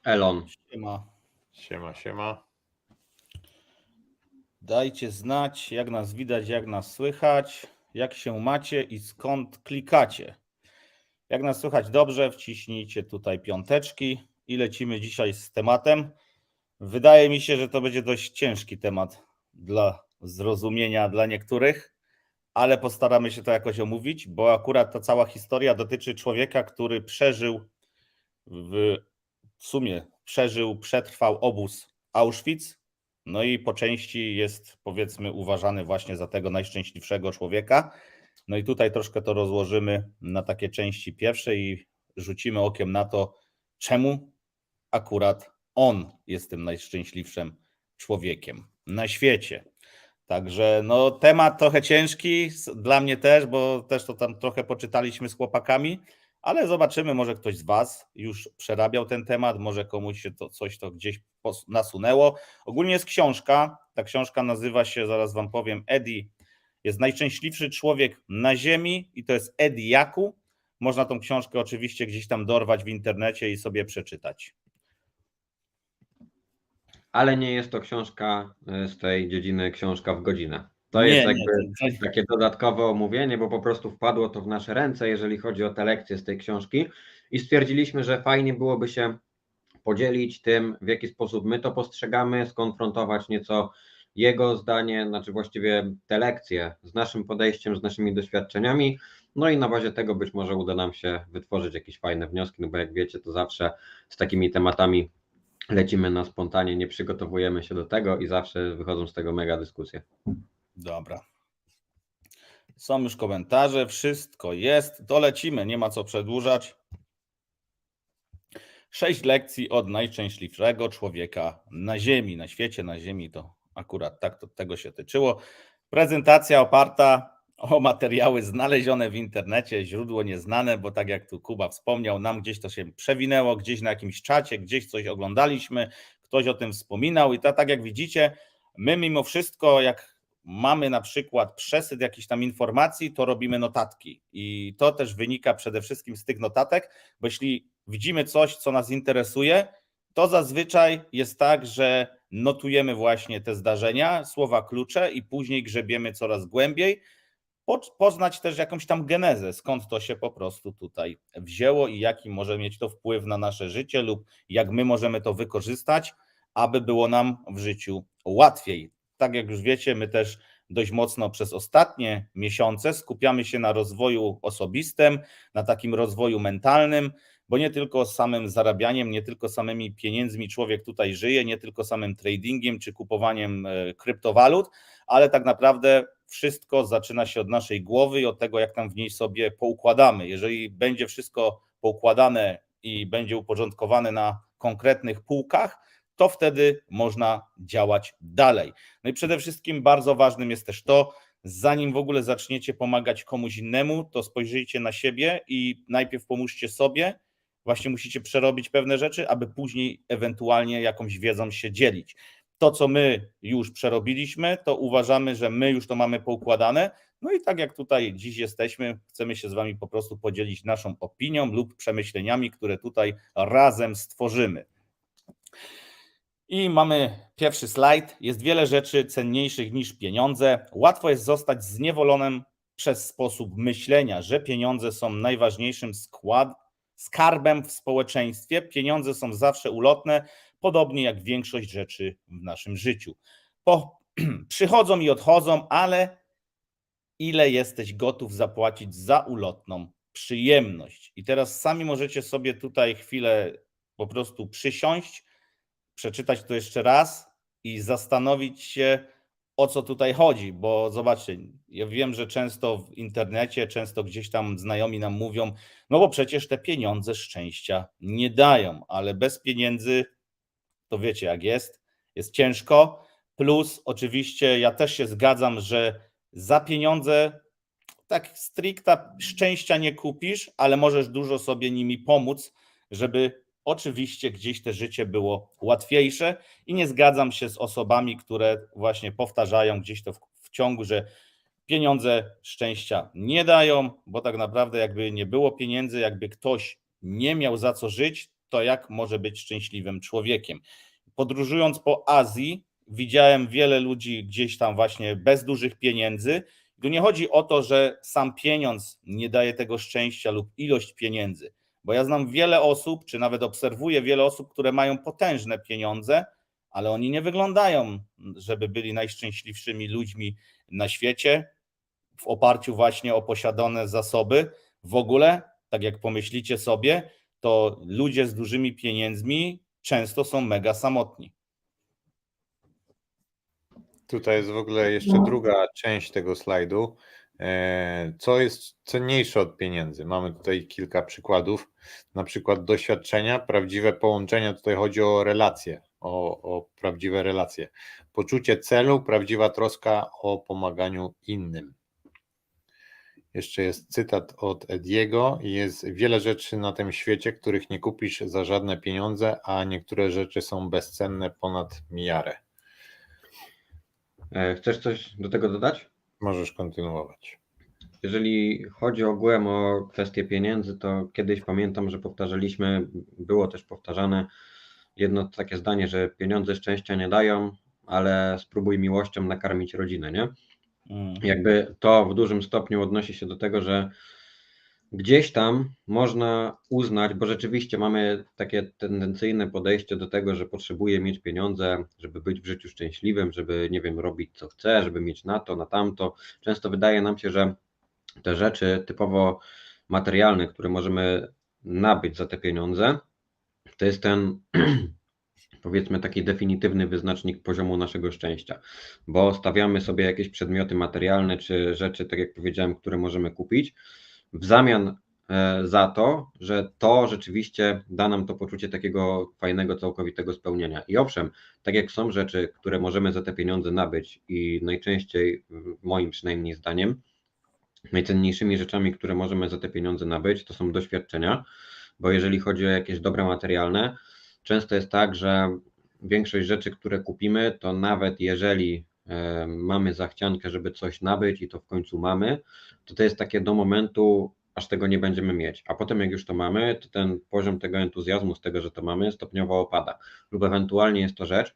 Elon. Siema. Siema, siema. Dajcie znać, jak nas widać, jak nas słychać, jak się macie i skąd klikacie. Jak nas słychać dobrze, wciśnijcie tutaj piąteczki i lecimy dzisiaj z tematem. Wydaje mi się, że to będzie dość ciężki temat dla zrozumienia dla niektórych, ale postaramy się to jakoś omówić, bo akurat ta cała historia dotyczy człowieka, który przetrwał obóz Auschwitz, no i po części jest, powiedzmy, uważany właśnie za tego najszczęśliwszego człowieka. No i tutaj troszkę to rozłożymy na takie części pierwsze i rzucimy okiem na to, czemu akurat on jest tym najszczęśliwszym człowiekiem na świecie. Także no, temat trochę ciężki, dla mnie też, bo też to tam trochę poczytaliśmy z chłopakami, ale zobaczymy, może ktoś z Was już przerabiał ten temat, może komuś się to coś to gdzieś nasunęło. Ogólnie jest książka, ta książka nazywa się, zaraz Wam powiem, Eddie jest najszczęśliwszy człowiek na ziemi i to jest Eddie Jaku. Można tą książkę oczywiście gdzieś tam dorwać w internecie i sobie przeczytać. Ale nie jest to książka z tej dziedziny książka w godzinę. To Nie, jest nie, jakby takie dodatkowe omówienie, bo po prostu wpadło to w nasze ręce, jeżeli chodzi o te lekcje z tej książki i stwierdziliśmy, że fajnie byłoby się podzielić tym, w jaki sposób my to postrzegamy, skonfrontować nieco jego zdanie, znaczy właściwie te lekcje z naszym podejściem, z naszymi doświadczeniami, no i na bazie tego być może uda nam się wytworzyć jakieś fajne wnioski, no bo jak wiecie, to zawsze z takimi tematami lecimy na spontanie, nie przygotowujemy się do tego i zawsze wychodzą z tego mega dyskusje. Dobra. Są już komentarze, wszystko jest, to lecimy, nie ma co przedłużać. 6 lekcji od najszczęśliwszego człowieka na ziemi, na świecie, na ziemi, to akurat tak to tego się tyczyło. Prezentacja oparta o materiały znalezione w internecie, źródło nieznane, bo tak jak tu Kuba wspomniał, nam gdzieś to się przewinęło, gdzieś na jakimś czacie, gdzieś coś oglądaliśmy, ktoś o tym wspominał i to tak jak widzicie, my mimo wszystko jak mamy na przykład przesyt jakichś tam informacji, to robimy notatki i to też wynika przede wszystkim z tych notatek, bo jeśli widzimy coś, co nas interesuje, to zazwyczaj jest tak, że notujemy właśnie te zdarzenia, słowa klucze i później grzebiemy coraz głębiej, poznać też jakąś tam genezę, skąd to się po prostu tutaj wzięło i jaki może mieć to wpływ na nasze życie lub jak my możemy to wykorzystać, aby było nam w życiu łatwiej. Tak jak już wiecie, my też dość mocno przez ostatnie miesiące skupiamy się na rozwoju osobistym, na takim rozwoju mentalnym, bo nie tylko samym zarabianiem, nie tylko samymi pieniędzmi człowiek tutaj żyje, nie tylko samym tradingiem czy kupowaniem kryptowalut, ale tak naprawdę wszystko zaczyna się od naszej głowy i od tego, jak tam w niej sobie poukładamy. Jeżeli będzie wszystko poukładane i będzie uporządkowane na konkretnych półkach, to wtedy można działać dalej. No i przede wszystkim bardzo ważnym jest też to, zanim w ogóle zaczniecie pomagać komuś innemu, to spojrzyjcie na siebie i najpierw pomóżcie sobie. Właśnie musicie przerobić pewne rzeczy, aby później ewentualnie jakąś wiedzą się dzielić. To, co my już przerobiliśmy, to uważamy, że my już to mamy poukładane. No i tak jak tutaj dziś jesteśmy, chcemy się z Wami po prostu podzielić naszą opinią lub przemyśleniami, które tutaj razem stworzymy. I mamy pierwszy slajd. Jest wiele rzeczy cenniejszych niż pieniądze. Łatwo jest zostać zniewolonym przez sposób myślenia, że pieniądze są najważniejszym skarbem w społeczeństwie. Pieniądze są zawsze ulotne, podobnie jak większość rzeczy w naszym życiu. Przychodzą i odchodzą, ale ile jesteś gotów zapłacić za ulotną przyjemność? I teraz sami możecie sobie tutaj chwilę po prostu przysiąść, przeczytać to jeszcze raz i zastanowić się, o co tutaj chodzi, bo zobaczcie, ja wiem, że często w internecie, często gdzieś tam znajomi nam mówią, no bo przecież te pieniądze szczęścia nie dają, ale bez pieniędzy to wiecie jak jest ciężko, plus oczywiście ja też się zgadzam, że za pieniądze tak stricte szczęścia nie kupisz, ale możesz dużo sobie nimi pomóc, żeby oczywiście gdzieś te życie było łatwiejsze i nie zgadzam się z osobami, które właśnie powtarzają gdzieś to w ciągu, że pieniądze szczęścia nie dają, bo tak naprawdę jakby nie było pieniędzy, jakby ktoś nie miał za co żyć, to jak może być szczęśliwym człowiekiem. Podróżując po Azji, widziałem wiele ludzi gdzieś tam właśnie bez dużych pieniędzy. Tu nie chodzi o to, że sam pieniądz nie daje tego szczęścia lub ilość pieniędzy, bo ja znam wiele osób, czy nawet obserwuję wiele osób, które mają potężne pieniądze, ale oni nie wyglądają, żeby byli najszczęśliwszymi ludźmi na świecie, w oparciu właśnie o posiadane zasoby. W ogóle, tak jak pomyślicie sobie, to ludzie z dużymi pieniędzmi często są mega samotni. Tutaj jest w ogóle jeszcze druga część tego slajdu. Co jest cenniejsze od pieniędzy? Mamy tutaj kilka przykładów, na przykład doświadczenia, prawdziwe połączenia, tutaj chodzi o relacje, o prawdziwe relacje. Poczucie celu, prawdziwa troska o pomaganiu innym. Jeszcze jest cytat od Ediego. Jest wiele rzeczy na tym świecie, których nie kupisz za żadne pieniądze, a niektóre rzeczy są bezcenne ponad miarę. Chcesz coś do tego dodać? Możesz kontynuować. Jeżeli chodzi ogółem o kwestię pieniędzy, to kiedyś pamiętam, że powtarzaliśmy, było też powtarzane jedno takie zdanie, że pieniądze szczęścia nie dają, ale spróbuj miłością nakarmić rodzinę, nie? Jakby to w dużym stopniu odnosi się do tego, że gdzieś tam można uznać, bo rzeczywiście mamy takie tendencyjne podejście do tego, że potrzebuję mieć pieniądze, żeby być w życiu szczęśliwym, żeby, nie wiem, robić co chcę, żeby mieć na to, na tamto. Często wydaje nam się, że te rzeczy typowo materialne, które możemy nabyć za te pieniądze, to jest ten powiedzmy taki definitywny wyznacznik poziomu naszego szczęścia, bo stawiamy sobie jakieś przedmioty materialne czy rzeczy, tak jak powiedziałem, które możemy kupić w zamian za to, że to rzeczywiście da nam to poczucie takiego fajnego, całkowitego spełnienia. I owszem, tak jak są rzeczy, które możemy za te pieniądze nabyć i najczęściej, moim przynajmniej zdaniem, najcenniejszymi rzeczami, które możemy za te pieniądze nabyć, to są doświadczenia, bo jeżeli chodzi o jakieś dobra materialne, często jest tak, że większość rzeczy, które kupimy, to nawet jeżeli mamy zachciankę, żeby coś nabyć i to w końcu mamy, to jest takie do momentu, aż tego nie będziemy mieć. A potem jak już to mamy, to ten poziom tego entuzjazmu z tego, że to mamy, stopniowo opada. Lub ewentualnie jest to rzecz,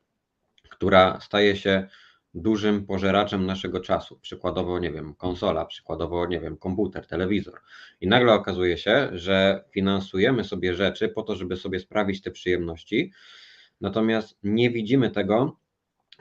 która staje się dużym pożeraczem naszego czasu. Przykładowo, nie wiem, konsola, przykładowo, nie wiem, komputer, telewizor. I nagle okazuje się, że finansujemy sobie rzeczy po to, żeby sobie sprawić te przyjemności, natomiast nie widzimy tego,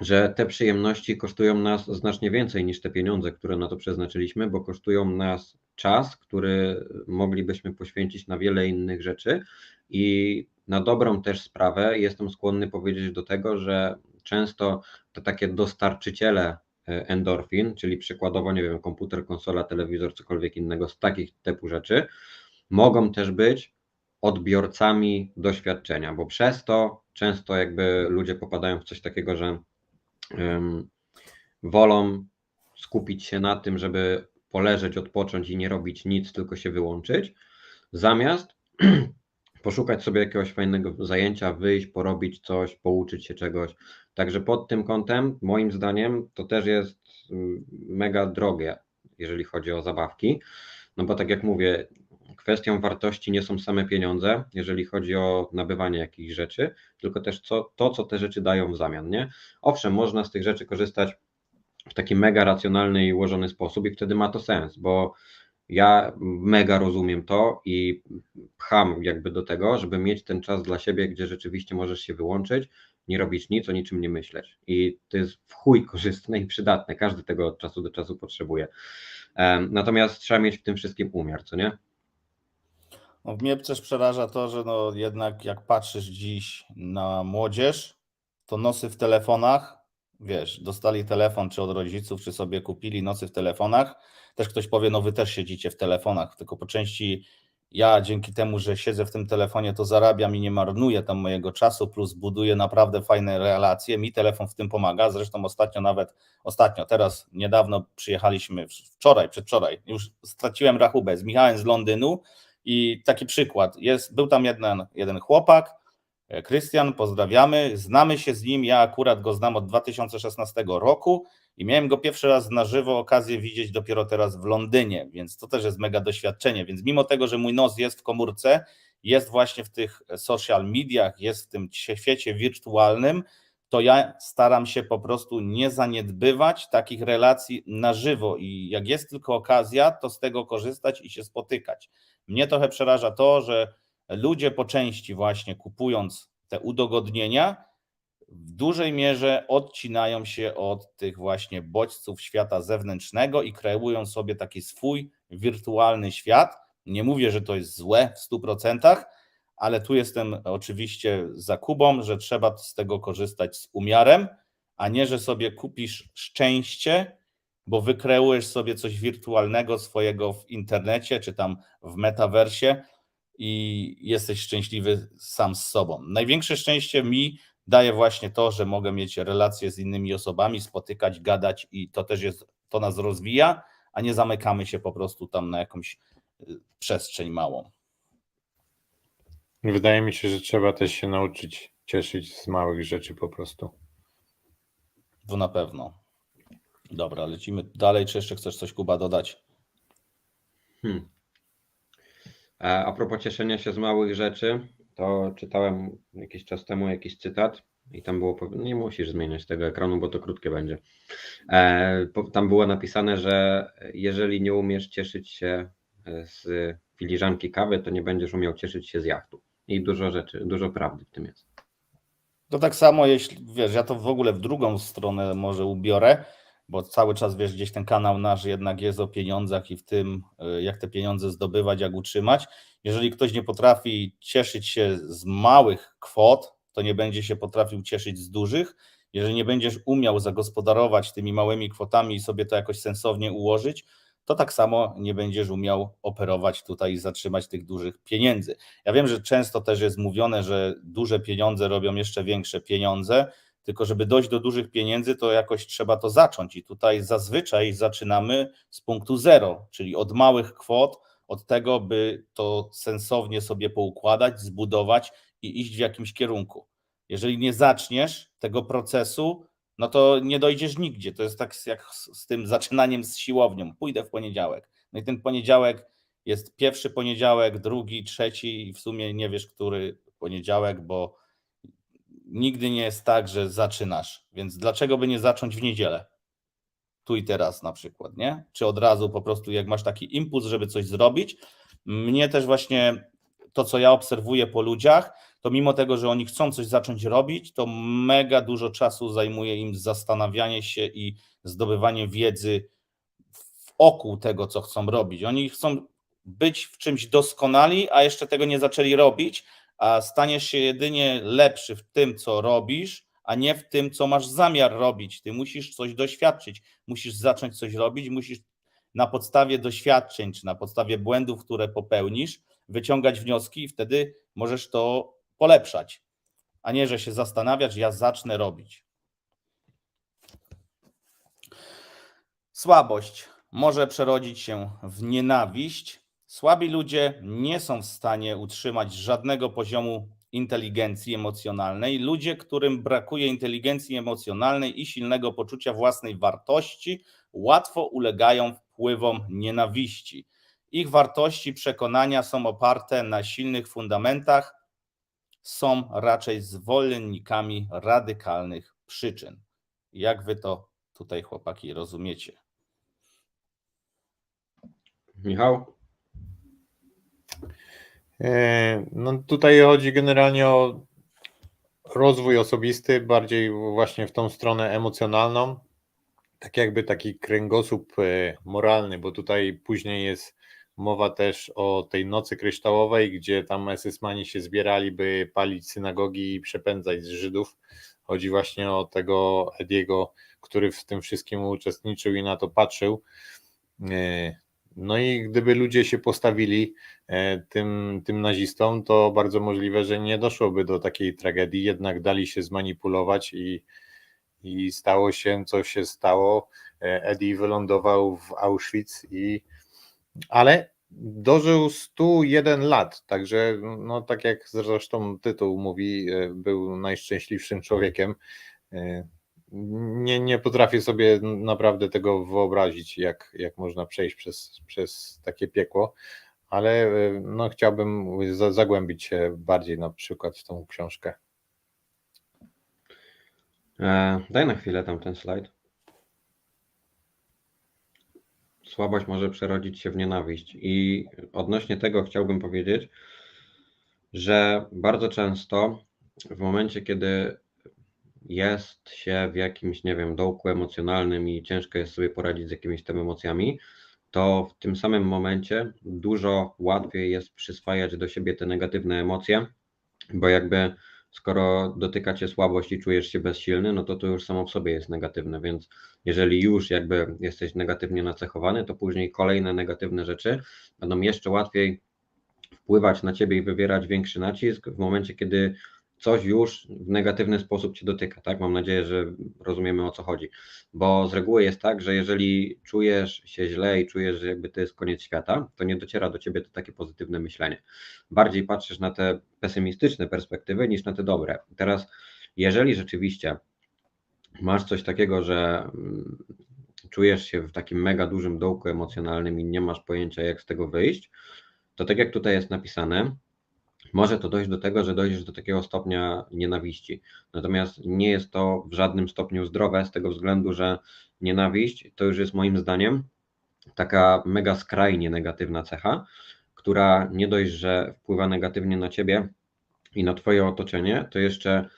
że te przyjemności kosztują nas znacznie więcej niż te pieniądze, które na to przeznaczyliśmy, bo kosztują nas czas, który moglibyśmy poświęcić na wiele innych rzeczy i na dobrą też sprawę jestem skłonny powiedzieć do tego, że często te takie dostarczyciele endorfin, czyli przykładowo, nie wiem, komputer, konsola, telewizor, cokolwiek innego z takich typu rzeczy, mogą też być odbiorcami doświadczenia, bo przez to często jakby ludzie popadają w coś takiego, że wolą skupić się na tym, żeby poleżeć, odpocząć i nie robić nic, tylko się wyłączyć, zamiast poszukać sobie jakiegoś fajnego zajęcia, wyjść, porobić coś, pouczyć się czegoś. Także pod tym kątem, moim zdaniem, to też jest mega drogie, jeżeli chodzi o zabawki, no bo tak jak mówię, kwestią wartości nie są same pieniądze, jeżeli chodzi o nabywanie jakichś rzeczy, tylko też co te rzeczy dają w zamian, nie? Owszem, można z tych rzeczy korzystać w taki mega racjonalny i ułożony sposób i wtedy ma to sens, bo ja mega rozumiem to i pcham jakby do tego, żeby mieć ten czas dla siebie, gdzie rzeczywiście możesz się wyłączyć, nie robić nic, o niczym nie myśleć. I to jest w chuj korzystne i przydatne, każdy tego od czasu do czasu potrzebuje. Natomiast trzeba mieć w tym wszystkim umiar, co nie? No, mnie też przeraża to, że no jednak jak patrzysz dziś na młodzież, to nosy w telefonach, wiesz, dostali telefon czy od rodziców, czy sobie kupili nosy w telefonach. Też ktoś powie, no wy też siedzicie w telefonach, tylko po części ja dzięki temu, że siedzę w tym telefonie, to zarabiam i nie marnuję tam mojego czasu, plus buduję naprawdę fajne relacje. Mi telefon w tym pomaga. Zresztą teraz niedawno przyjechaliśmy, przedwczoraj, już straciłem rachubę, z Michałem z Londynu. I taki przykład, był tam jeden chłopak, Krystian, pozdrawiamy, znamy się z nim, ja akurat go znam od 2016 roku i miałem go pierwszy raz na żywo okazję widzieć dopiero teraz w Londynie, więc to też jest mega doświadczenie, więc mimo tego, że mój nos jest w komórce, jest właśnie w tych social mediach, jest w tym świecie wirtualnym, to ja staram się po prostu nie zaniedbywać takich relacji na żywo i jak jest tylko okazja, to z tego korzystać i się spotykać. Mnie trochę przeraża to, że ludzie po części właśnie kupując te udogodnienia, w dużej mierze odcinają się od tych właśnie bodźców świata zewnętrznego i kreują sobie taki swój wirtualny świat. Nie mówię, że to jest złe w 100%, ale tu jestem oczywiście za Kubą, że trzeba z tego korzystać z umiarem, a nie, że sobie kupisz szczęście, bo wykreujesz sobie coś wirtualnego swojego w internecie czy tam w metaversie i jesteś szczęśliwy sam z sobą. Największe szczęście mi daje właśnie to, że mogę mieć relacje z innymi osobami, spotykać, gadać i to też jest, to nas rozwija, a nie zamykamy się po prostu tam na jakąś przestrzeń małą. Wydaje mi się, że trzeba też się nauczyć cieszyć z małych rzeczy po prostu. To na pewno. Dobra, lecimy dalej. Czy jeszcze chcesz coś, Kuba, dodać? A propos cieszenia się z małych rzeczy, to czytałem jakiś czas temu jakiś cytat i tam było, nie musisz zmieniać tego ekranu, bo to krótkie będzie. Tam było napisane, że jeżeli nie umiesz cieszyć się z filiżanki kawy, to nie będziesz umiał cieszyć się z jachtu. I dużo rzeczy, dużo prawdy w tym jest. To tak samo, jeśli wiesz, ja to w ogóle w drugą stronę może ubiorę, bo cały czas wiesz, gdzieś ten kanał nasz jednak jest o pieniądzach i w tym, jak te pieniądze zdobywać, jak utrzymać. Jeżeli ktoś nie potrafi cieszyć się z małych kwot, to nie będzie się potrafił cieszyć z dużych. Jeżeli nie będziesz umiał zagospodarować tymi małymi kwotami i sobie to jakoś sensownie ułożyć, to tak samo nie będziesz umiał operować tutaj i zatrzymać tych dużych pieniędzy. Ja wiem, że często też jest mówione, że duże pieniądze robią jeszcze większe pieniądze, tylko żeby dojść do dużych pieniędzy, to jakoś trzeba to zacząć i tutaj zazwyczaj zaczynamy z punktu zero, czyli od małych kwot, od tego, by to sensownie sobie poukładać, zbudować i iść w jakimś kierunku. Jeżeli nie zaczniesz tego procesu, no to nie dojdziesz nigdzie. To jest tak jak z tym zaczynaniem z siłownią. Pójdę w poniedziałek. No i ten poniedziałek jest pierwszy poniedziałek, drugi, trzeci i w sumie nie wiesz, który poniedziałek, bo nigdy nie jest tak, że zaczynasz. Więc dlaczego by nie zacząć w niedzielę? Tu i teraz na przykład, nie? Czy od razu po prostu jak masz taki impuls, żeby coś zrobić. Mnie też właśnie to, co ja obserwuję po ludziach, to mimo tego, że oni chcą coś zacząć robić, to mega dużo czasu zajmuje im zastanawianie się i zdobywanie wiedzy wokół tego, co chcą robić. Oni chcą być w czymś doskonali, a jeszcze tego nie zaczęli robić, a staniesz się jedynie lepszy w tym, co robisz, a nie w tym, co masz zamiar robić. Ty musisz coś doświadczyć, musisz zacząć coś robić, musisz na podstawie doświadczeń czy na podstawie błędów, które popełnisz, wyciągać wnioski i wtedy możesz to polepszać, a nie, że się zastanawiasz, ja zacznę robić. Słabość może przerodzić się w nienawiść. Słabi ludzie nie są w stanie utrzymać żadnego poziomu inteligencji emocjonalnej. Ludzie, którym brakuje inteligencji emocjonalnej i silnego poczucia własnej wartości, łatwo ulegają wpływom nienawiści. Ich wartości i przekonania są oparte na silnych fundamentach, są raczej zwolennikami radykalnych przyczyn. Jak wy to tutaj, chłopaki, rozumiecie? Michał? No tutaj chodzi generalnie o rozwój osobisty, bardziej właśnie w tą stronę emocjonalną, tak jakby taki kręgosłup moralny, bo tutaj później jest mowa też o tej nocy kryształowej, gdzie tam esesmani się zbierali, by palić synagogi i przepędzać z Żydów. Chodzi właśnie o tego Ediego, który w tym wszystkim uczestniczył i na to patrzył. No i gdyby ludzie się postawili tym nazistom, to bardzo możliwe, że nie doszłoby do takiej tragedii, jednak dali się zmanipulować i stało się, co się stało. Eddie wylądował w Auschwitz, ale dożył 101 lat, także no, tak jak zresztą tytuł mówi, był najszczęśliwszym człowiekiem. Nie potrafię sobie naprawdę tego wyobrazić, jak można przejść przez takie piekło, ale no, chciałbym zagłębić się bardziej na przykład w tą książkę. Daj na chwilę tam ten slajd. Słabość może przerodzić się w nienawiść. I odnośnie tego chciałbym powiedzieć, że bardzo często w momencie, kiedy jest się w jakimś, nie wiem, dołku emocjonalnym i ciężko jest sobie poradzić z jakimiś tam emocjami, to w tym samym momencie dużo łatwiej jest przyswajać do siebie te negatywne emocje, bo jakby skoro dotyka cię słabość i czujesz się bezsilny, no to już samo w sobie jest negatywne, więc jeżeli już jakby jesteś negatywnie nacechowany, to później kolejne negatywne rzeczy będą jeszcze łatwiej wpływać na ciebie i wywierać większy nacisk w momencie, kiedy coś już w negatywny sposób cię dotyka, tak? Mam nadzieję, że rozumiemy, o co chodzi, bo z reguły jest tak, że jeżeli czujesz się źle i czujesz, że jakby to jest koniec świata, to nie dociera do ciebie to takie pozytywne myślenie. Bardziej patrzysz na te pesymistyczne perspektywy niż na te dobre. Teraz, jeżeli rzeczywiście masz coś takiego, że czujesz się w takim mega dużym dołku emocjonalnym i nie masz pojęcia, jak z tego wyjść, to tak jak tutaj jest napisane, może to dojść do tego, że dojdziesz do takiego stopnia nienawiści. Natomiast nie jest to w żadnym stopniu zdrowe, z tego względu, że nienawiść to już jest moim zdaniem taka mega skrajnie negatywna cecha, która nie dość, że wpływa negatywnie na ciebie i na twoje otoczenie, to jeszcze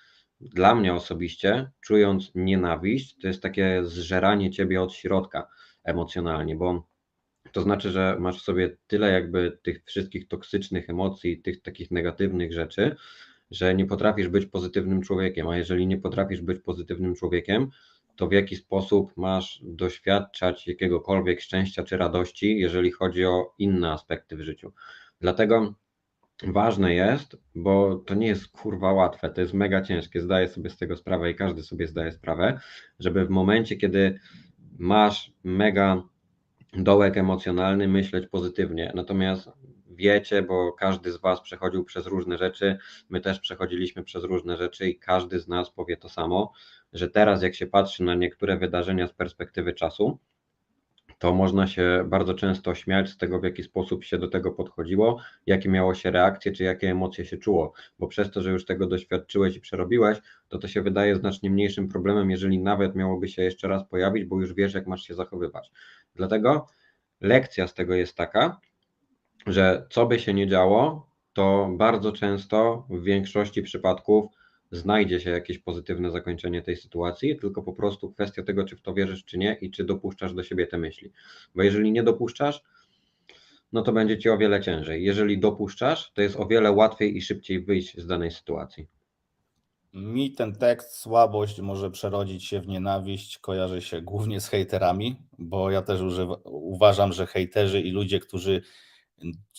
dla mnie osobiście, czując nienawiść, to jest takie zżeranie ciebie od środka emocjonalnie, bo to znaczy, że masz w sobie tyle jakby tych wszystkich toksycznych emocji, tych takich negatywnych rzeczy, że nie potrafisz być pozytywnym człowiekiem, a jeżeli nie potrafisz być pozytywnym człowiekiem, to w jaki sposób masz doświadczać jakiegokolwiek szczęścia czy radości, jeżeli chodzi o inne aspekty w życiu. Dlatego ważne jest, bo to nie jest kurwa łatwe, to jest mega ciężkie, zdaję sobie z tego sprawę i każdy sobie zdaje sprawę, żeby w momencie, kiedy masz mega dołek emocjonalny, myśleć pozytywnie. Natomiast wiecie, bo każdy z Was przechodził przez różne rzeczy, my też przechodziliśmy przez różne rzeczy i każdy z nas powie to samo, że teraz jak się patrzy na niektóre wydarzenia z perspektywy czasu, to można się bardzo często śmiać z tego, w jaki sposób się do tego podchodziło, jakie miało się reakcje, czy jakie emocje się czuło, bo przez to, że już tego doświadczyłeś i przerobiłeś, to się wydaje znacznie mniejszym problemem, jeżeli nawet miałoby się jeszcze raz pojawić, bo już wiesz, jak masz się zachowywać. Dlatego lekcja z tego jest taka, że co by się nie działo, to bardzo często w większości przypadków znajdzie się jakieś pozytywne zakończenie tej sytuacji, tylko po prostu kwestia tego, czy w to wierzysz, czy nie i czy dopuszczasz do siebie te myśli. Bo jeżeli nie dopuszczasz, no to będzie ci o wiele ciężej. Jeżeli dopuszczasz, to jest o wiele łatwiej i szybciej wyjść z danej sytuacji. Mi ten tekst, słabość może przerodzić się w nienawiść, kojarzy się głównie z hejterami, bo ja też uważam, że hejterzy i ludzie, którzy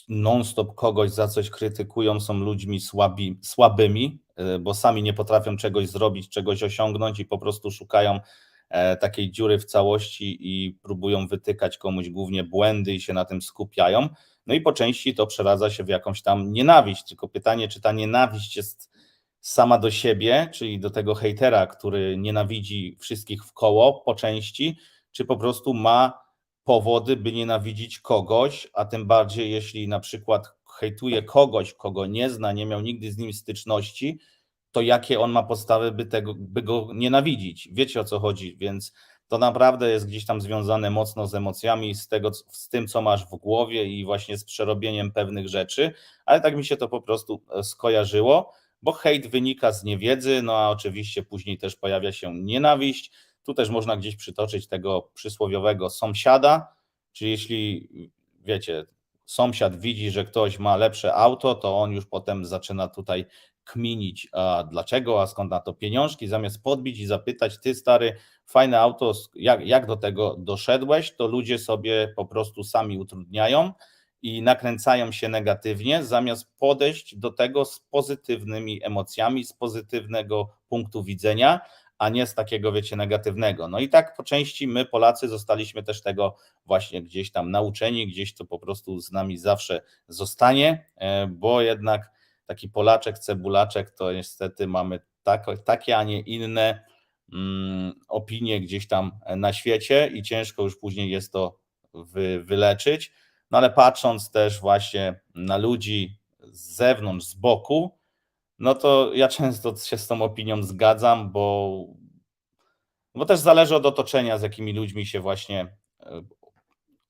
non-stop kogoś za coś krytykują, są ludźmi słabymi, bo sami nie potrafią czegoś zrobić, czegoś osiągnąć i po prostu szukają takiej dziury w całości i próbują wytykać komuś głównie błędy i się na tym skupiają. No i po części to przeradza się w jakąś tam nienawiść, tylko pytanie, czy ta nienawiść jest sama do siebie, czyli do tego hejtera, który nienawidzi wszystkich w koło po części, czy po prostu ma powody, by nienawidzić kogoś, a tym bardziej jeśli na przykład hejtuje kogoś, kogo nie zna, nie miał nigdy z nim styczności, to jakie on ma podstawy, by go nienawidzić? Wiecie, o co chodzi, więc to naprawdę jest gdzieś tam związane mocno z emocjami, z tym, co masz w głowie i właśnie z przerobieniem pewnych rzeczy, ale tak mi się to po prostu skojarzyło, bo hejt wynika z niewiedzy, no a oczywiście później też pojawia się nienawiść. Tu też można gdzieś przytoczyć tego przysłowiowego sąsiada, czyli jeśli wiecie, sąsiad widzi, że ktoś ma lepsze auto, to on już potem zaczyna tutaj kminić, a dlaczego, a skąd na to pieniążki, zamiast podbić i zapytać, ty stary, fajne auto, jak do tego doszedłeś, to ludzie sobie po prostu sami utrudniają i nakręcają się negatywnie, zamiast podejść do tego z pozytywnymi emocjami, z pozytywnego punktu widzenia, a nie z takiego, wiecie, negatywnego. No i tak po części my, Polacy, zostaliśmy też tego właśnie gdzieś tam nauczeni, gdzieś to po prostu z nami zawsze zostanie, bo jednak taki Polaczek, cebulaczek, to niestety mamy takie, a nie inne opinie gdzieś tam na świecie i ciężko już później jest to wyleczyć. no ale patrząc też właśnie na ludzi z zewnątrz, z boku, no to ja często się z tą opinią zgadzam, bo też zależy od otoczenia, z jakimi ludźmi się właśnie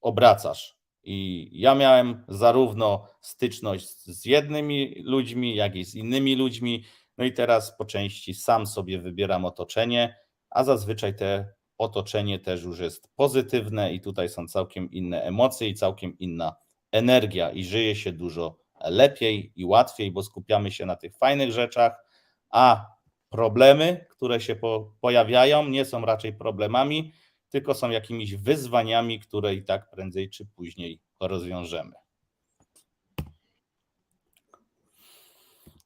obracasz. I ja miałem zarówno styczność z jednymi ludźmi, jak i z innymi ludźmi, no i teraz po części sam sobie wybieram otoczenie, a zazwyczaj te otoczenie też już jest pozytywne i tutaj są całkiem inne emocje i całkiem inna energia i żyje się dużo lepiej i łatwiej, bo skupiamy się na tych fajnych rzeczach, a problemy, które się pojawiają, nie są raczej problemami, tylko są jakimiś wyzwaniami, które i tak prędzej czy później rozwiążemy.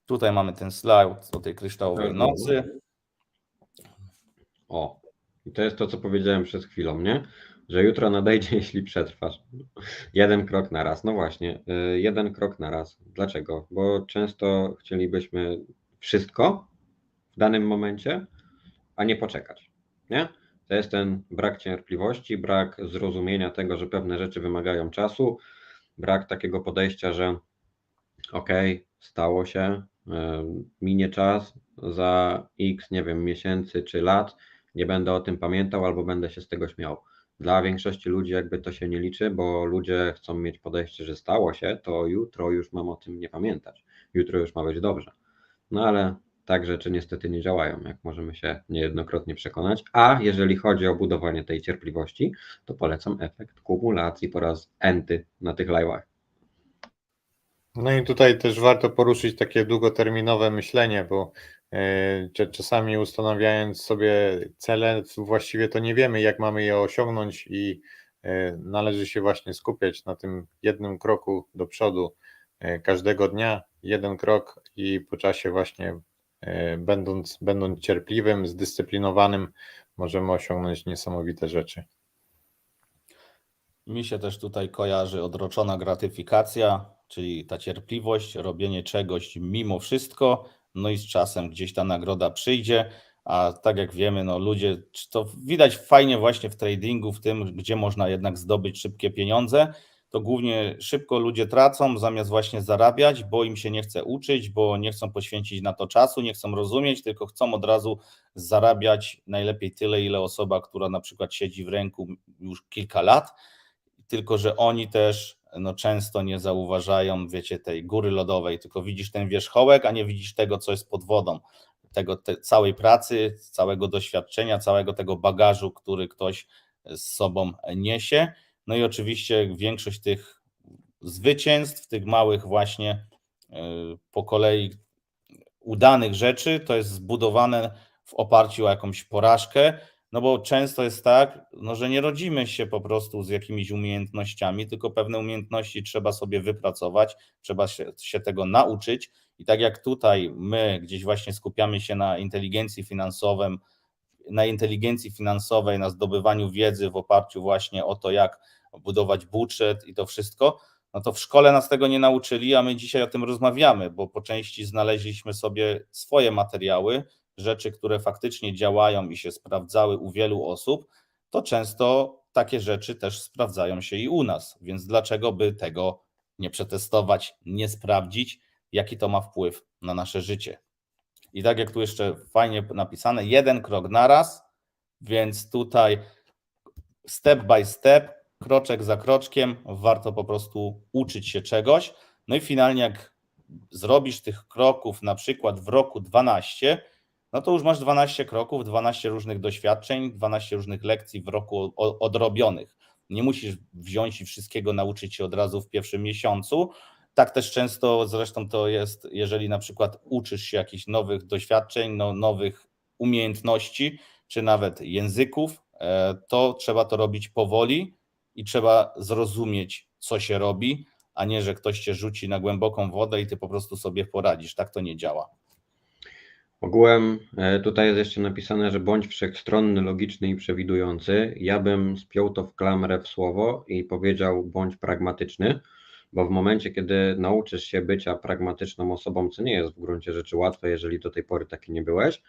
Tutaj mamy ten slajd o tej kryształowej nocy. O, i to jest to, co powiedziałem przed chwilą, nie? Że jutro nadejdzie, jeśli przetrwasz. Jeden krok na raz. No właśnie, jeden krok na raz. Dlaczego? Bo często chcielibyśmy wszystko w danym momencie, a nie poczekać, nie? To jest ten brak cierpliwości, brak zrozumienia tego, że pewne rzeczy wymagają czasu, brak takiego podejścia, że okej, stało się, minie czas, za x, nie wiem, miesięcy czy lat nie będę o tym pamiętał albo będę się z tego śmiał. Dla większości ludzi jakby to się nie liczy, bo ludzie chcą mieć podejście, że stało się, to jutro już mam o tym nie pamiętać. Jutro już ma być dobrze. No ale tak rzeczy niestety nie działają, jak możemy się niejednokrotnie przekonać. A jeżeli chodzi o budowanie tej cierpliwości, to polecam efekt kumulacji po raz enty na tych live'ach. No i tutaj też warto poruszyć takie długoterminowe myślenie, bo czasami ustanawiając sobie cele, właściwie to nie wiemy, jak mamy je osiągnąć i należy się właśnie skupiać na tym jednym kroku do przodu każdego dnia, jeden krok i po czasie właśnie będąc cierpliwym, zdyscyplinowanym, możemy osiągnąć niesamowite rzeczy. Mi się też tutaj kojarzy odroczona gratyfikacja, czyli ta cierpliwość, robienie czegoś mimo wszystko, no i z czasem gdzieś ta nagroda przyjdzie, a tak jak wiemy, no ludzie, to widać fajnie właśnie w tradingu, w tym, gdzie można jednak zdobyć szybkie pieniądze, to głównie szybko ludzie tracą, zamiast właśnie zarabiać, bo im się nie chce uczyć, bo nie chcą poświęcić na to czasu, nie chcą rozumieć, tylko chcą od razu zarabiać najlepiej tyle, ile osoba, która na przykład siedzi w ręku już kilka lat, tylko że oni też no, często nie zauważają, wiecie, tej góry lodowej, tylko widzisz ten wierzchołek, a nie widzisz tego, co jest pod wodą, całej pracy, całego doświadczenia, całego tego bagażu, który ktoś z sobą niesie. No i oczywiście większość tych zwycięstw, tych małych właśnie po kolei udanych rzeczy, to jest zbudowane w oparciu o jakąś porażkę, no bo często jest tak, no, że nie rodzimy się po prostu z jakimiś umiejętnościami, tylko pewne umiejętności trzeba sobie wypracować, trzeba się tego nauczyć i tak jak tutaj my gdzieś właśnie skupiamy się na inteligencji finansowej, na zdobywaniu wiedzy w oparciu właśnie o to, jak budować budżet i to wszystko, no to w szkole nas tego nie nauczyli, a my dzisiaj o tym rozmawiamy, bo po części znaleźliśmy sobie swoje materiały, rzeczy, które faktycznie działają i się sprawdzały u wielu osób, to często takie rzeczy też sprawdzają się i u nas, więc dlaczego by tego nie przetestować, nie sprawdzić, jaki to ma wpływ na nasze życie. I tak jak tu jeszcze fajnie napisane, jeden krok na raz, więc tutaj step by step, kroczek za kroczkiem, warto po prostu uczyć się czegoś. No i finalnie jak zrobisz tych kroków na przykład w roku 12, no to już masz 12 kroków, 12 różnych doświadczeń, 12 różnych lekcji w roku odrobionych. Nie musisz wziąć i wszystkiego nauczyć się od razu w pierwszym miesiącu. Tak też często zresztą to jest, jeżeli na przykład uczysz się jakichś nowych doświadczeń, nowych umiejętności, czy nawet języków, to trzeba to robić powoli i trzeba zrozumieć, co się robi, a nie, że ktoś cię rzuci na głęboką wodę i ty po prostu sobie poradzisz. Tak to nie działa. Ogółem tutaj jest jeszcze napisane, że bądź wszechstronny, logiczny i przewidujący. Ja bym spiął to w klamrę w słowo i powiedział bądź pragmatyczny, bo w momencie, kiedy nauczysz się bycia pragmatyczną osobą, co nie jest w gruncie rzeczy łatwe, jeżeli do tej pory taki nie byłeś,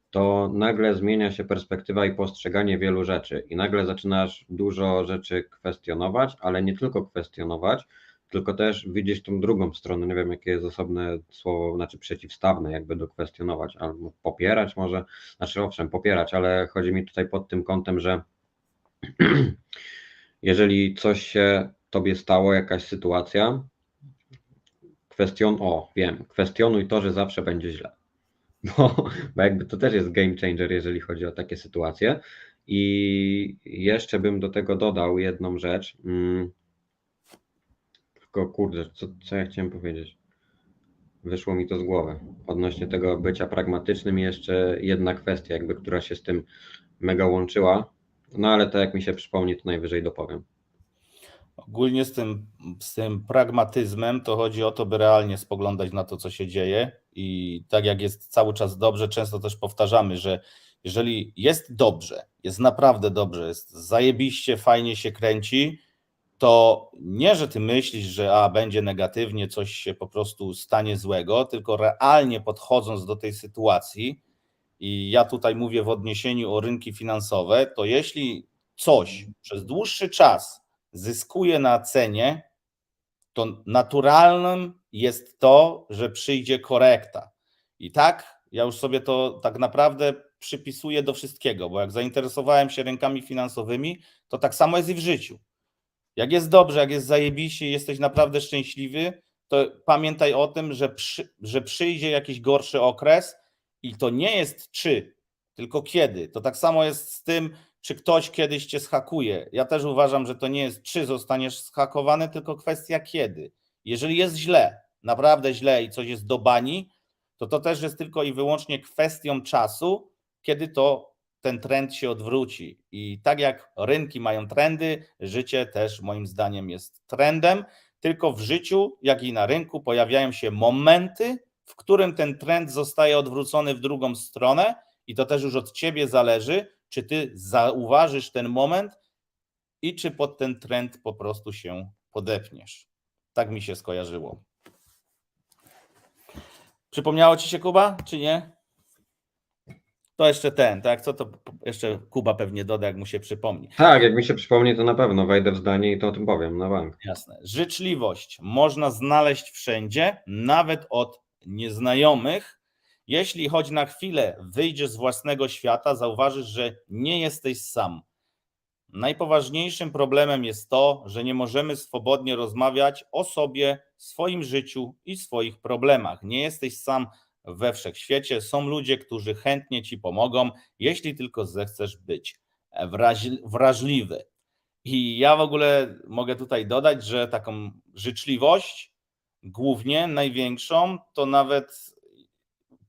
to nagle zmienia się perspektywa i postrzeganie wielu rzeczy i nagle zaczynasz dużo rzeczy kwestionować, ale nie tylko kwestionować, tylko też widzieć tą drugą stronę, nie wiem jakie jest osobne słowo, znaczy przeciwstawne jakby do kwestionować, albo popierać może, znaczy owszem popierać, ale chodzi mi tutaj pod tym kątem, że jeżeli coś się tobie stało, jakaś sytuacja, kwestionuj to, że zawsze będzie źle. Bo jakby to też jest game changer, jeżeli chodzi o takie sytuacje. I jeszcze bym do tego dodał jedną rzecz. Tylko kurde, co ja chciałem powiedzieć? Wyszło mi to z głowy. Odnośnie tego bycia pragmatycznym, jeszcze jedna kwestia, jakby, która się z tym mega łączyła. No ale to jak mi się przypomni, to najwyżej dopowiem. Ogólnie z tym pragmatyzmem to chodzi o to, by realnie spoglądać na to, co się dzieje i tak jak jest cały czas dobrze, często też powtarzamy, że jeżeli jest dobrze, jest naprawdę dobrze, jest zajebiście, fajnie się kręci, to nie, że ty myślisz, że będzie negatywnie, coś się po prostu stanie złego, tylko realnie podchodząc do tej sytuacji i ja tutaj mówię w odniesieniu o rynki finansowe, to jeśli coś przez dłuższy czas zyskuje na cenie, to naturalnym jest to, że przyjdzie korekta. I tak, ja już sobie to tak naprawdę przypisuję do wszystkiego, bo jak zainteresowałem się rynkami finansowymi, to tak samo jest i w życiu. Jak jest dobrze, jak jest zajebiście, jesteś naprawdę szczęśliwy, to pamiętaj o tym, że przyjdzie jakiś gorszy okres i to nie jest czy, tylko kiedy. To tak samo jest z tym, czy ktoś kiedyś cię zhakuje. Ja też uważam, że to nie jest czy zostaniesz zhakowany, tylko kwestia kiedy. Jeżeli jest źle, naprawdę źle i coś jest do bani, to też jest tylko i wyłącznie kwestią czasu, kiedy ten trend się odwróci. I tak jak rynki mają trendy, życie też moim zdaniem jest trendem, tylko w życiu, jak i na rynku pojawiają się momenty, w którym ten trend zostaje odwrócony w drugą stronę i to też już od ciebie zależy, czy ty zauważysz ten moment i czy pod ten trend po prostu się podepniesz. Tak mi się skojarzyło. Przypomniało ci się, Kuba, czy nie? To jeszcze tak? Co to jeszcze Kuba pewnie doda, jak mu się przypomni. Tak, jak mi się przypomni, to na pewno wejdę w zdanie i to o tym powiem na bank. Jasne. Życzliwość można znaleźć wszędzie, nawet od nieznajomych. Jeśli choć na chwilę wyjdziesz z własnego świata, zauważysz, że nie jesteś sam. Najpoważniejszym problemem jest to, że nie możemy swobodnie rozmawiać o sobie, swoim życiu i swoich problemach. Nie jesteś sam we wszechświecie. Są ludzie, którzy chętnie ci pomogą, jeśli tylko zechcesz być wrażliwy. I ja w ogóle mogę tutaj dodać, że taką życzliwość, głównie największą, to nawet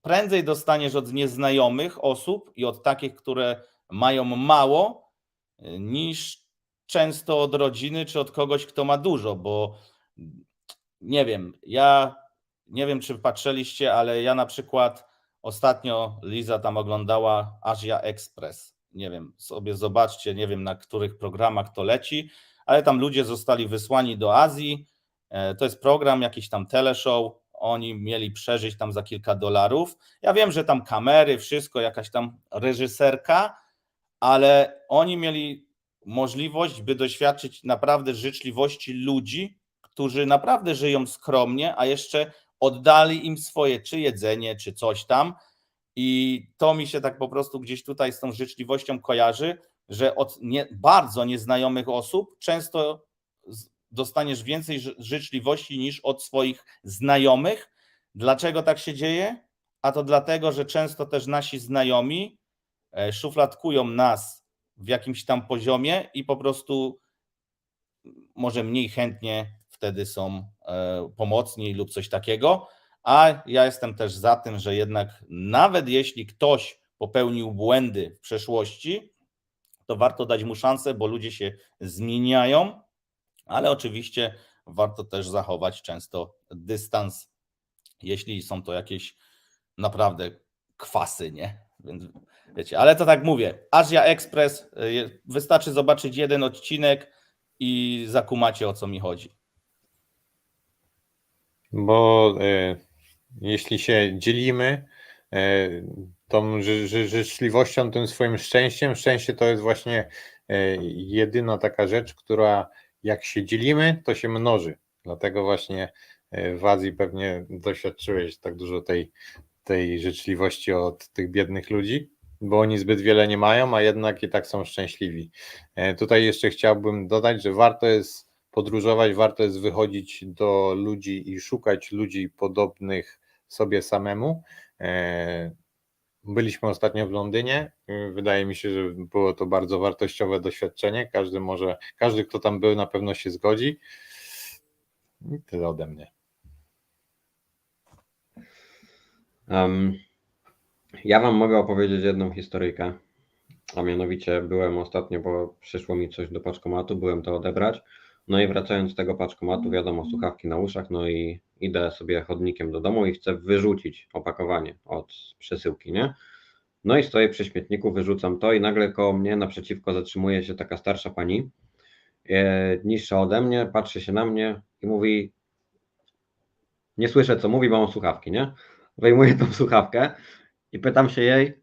prędzej dostaniesz od nieznajomych osób i od takich, które mają mało, niż często od rodziny czy od kogoś, kto ma dużo, bo ja nie wiem, czy patrzyliście, ale ja na przykład ostatnio Liza tam oglądała Asia Express. Nie wiem, sobie zobaczcie, nie wiem na których programach to leci, ale tam ludzie zostali wysłani do Azji. To jest program, jakiś tam teleshow. Oni mieli przeżyć tam za kilka dolarów. Ja wiem, że tam kamery, wszystko, jakaś tam reżyserka, ale oni mieli możliwość, by doświadczyć naprawdę życzliwości ludzi, którzy naprawdę żyją skromnie, a jeszcze oddali im swoje czy jedzenie, czy coś tam. I to mi się tak po prostu gdzieś tutaj z tą życzliwością kojarzy, że od bardzo nieznajomych osób często dostaniesz więcej życzliwości niż od swoich znajomych. Dlaczego tak się dzieje? A to dlatego, że często też nasi znajomi szufladkują nas w jakimś tam poziomie i po prostu może mniej chętnie wtedy są pomocni lub coś takiego, a ja jestem też za tym, że jednak nawet jeśli ktoś popełnił błędy w przeszłości, to warto dać mu szansę, bo ludzie się zmieniają, ale oczywiście warto też zachować często dystans, jeśli są to jakieś naprawdę kwasy, nie? Więc wiecie, ale to tak mówię, Asia Express, wystarczy zobaczyć jeden odcinek i zakumacie, o co mi chodzi. Bo jeśli się dzielimy tą życzliwością, tym swoim szczęściem. Szczęście to jest właśnie jedyna taka rzecz, która jak się dzielimy, to się mnoży. Dlatego właśnie w Azji pewnie doświadczyłeś tak dużo tej życzliwości od tych biednych ludzi, bo oni zbyt wiele nie mają, a jednak i tak są szczęśliwi. Tutaj jeszcze chciałbym dodać, że warto jest podróżować, warto jest wychodzić do ludzi i szukać ludzi podobnych sobie samemu. Byliśmy ostatnio w Londynie. Wydaje mi się, że było to bardzo wartościowe doświadczenie. Każdy, kto tam był, na pewno się zgodzi. I tyle ode mnie. Ja Wam mogę opowiedzieć jedną historyjkę, a mianowicie byłem ostatnio, bo przyszło mi coś do paczkomatu, byłem to odebrać, no i wracając z tego paczkomatu, wiadomo, słuchawki na uszach, no i idę sobie chodnikiem do domu i chcę wyrzucić opakowanie od przesyłki, nie? No i stoję przy śmietniku, wyrzucam to i nagle koło mnie naprzeciwko zatrzymuje się taka starsza pani, niższa ode mnie, patrzy się na mnie i mówi, nie słyszę co mówi, bo mam słuchawki, nie? Wyjmuję tą słuchawkę i pytam się jej,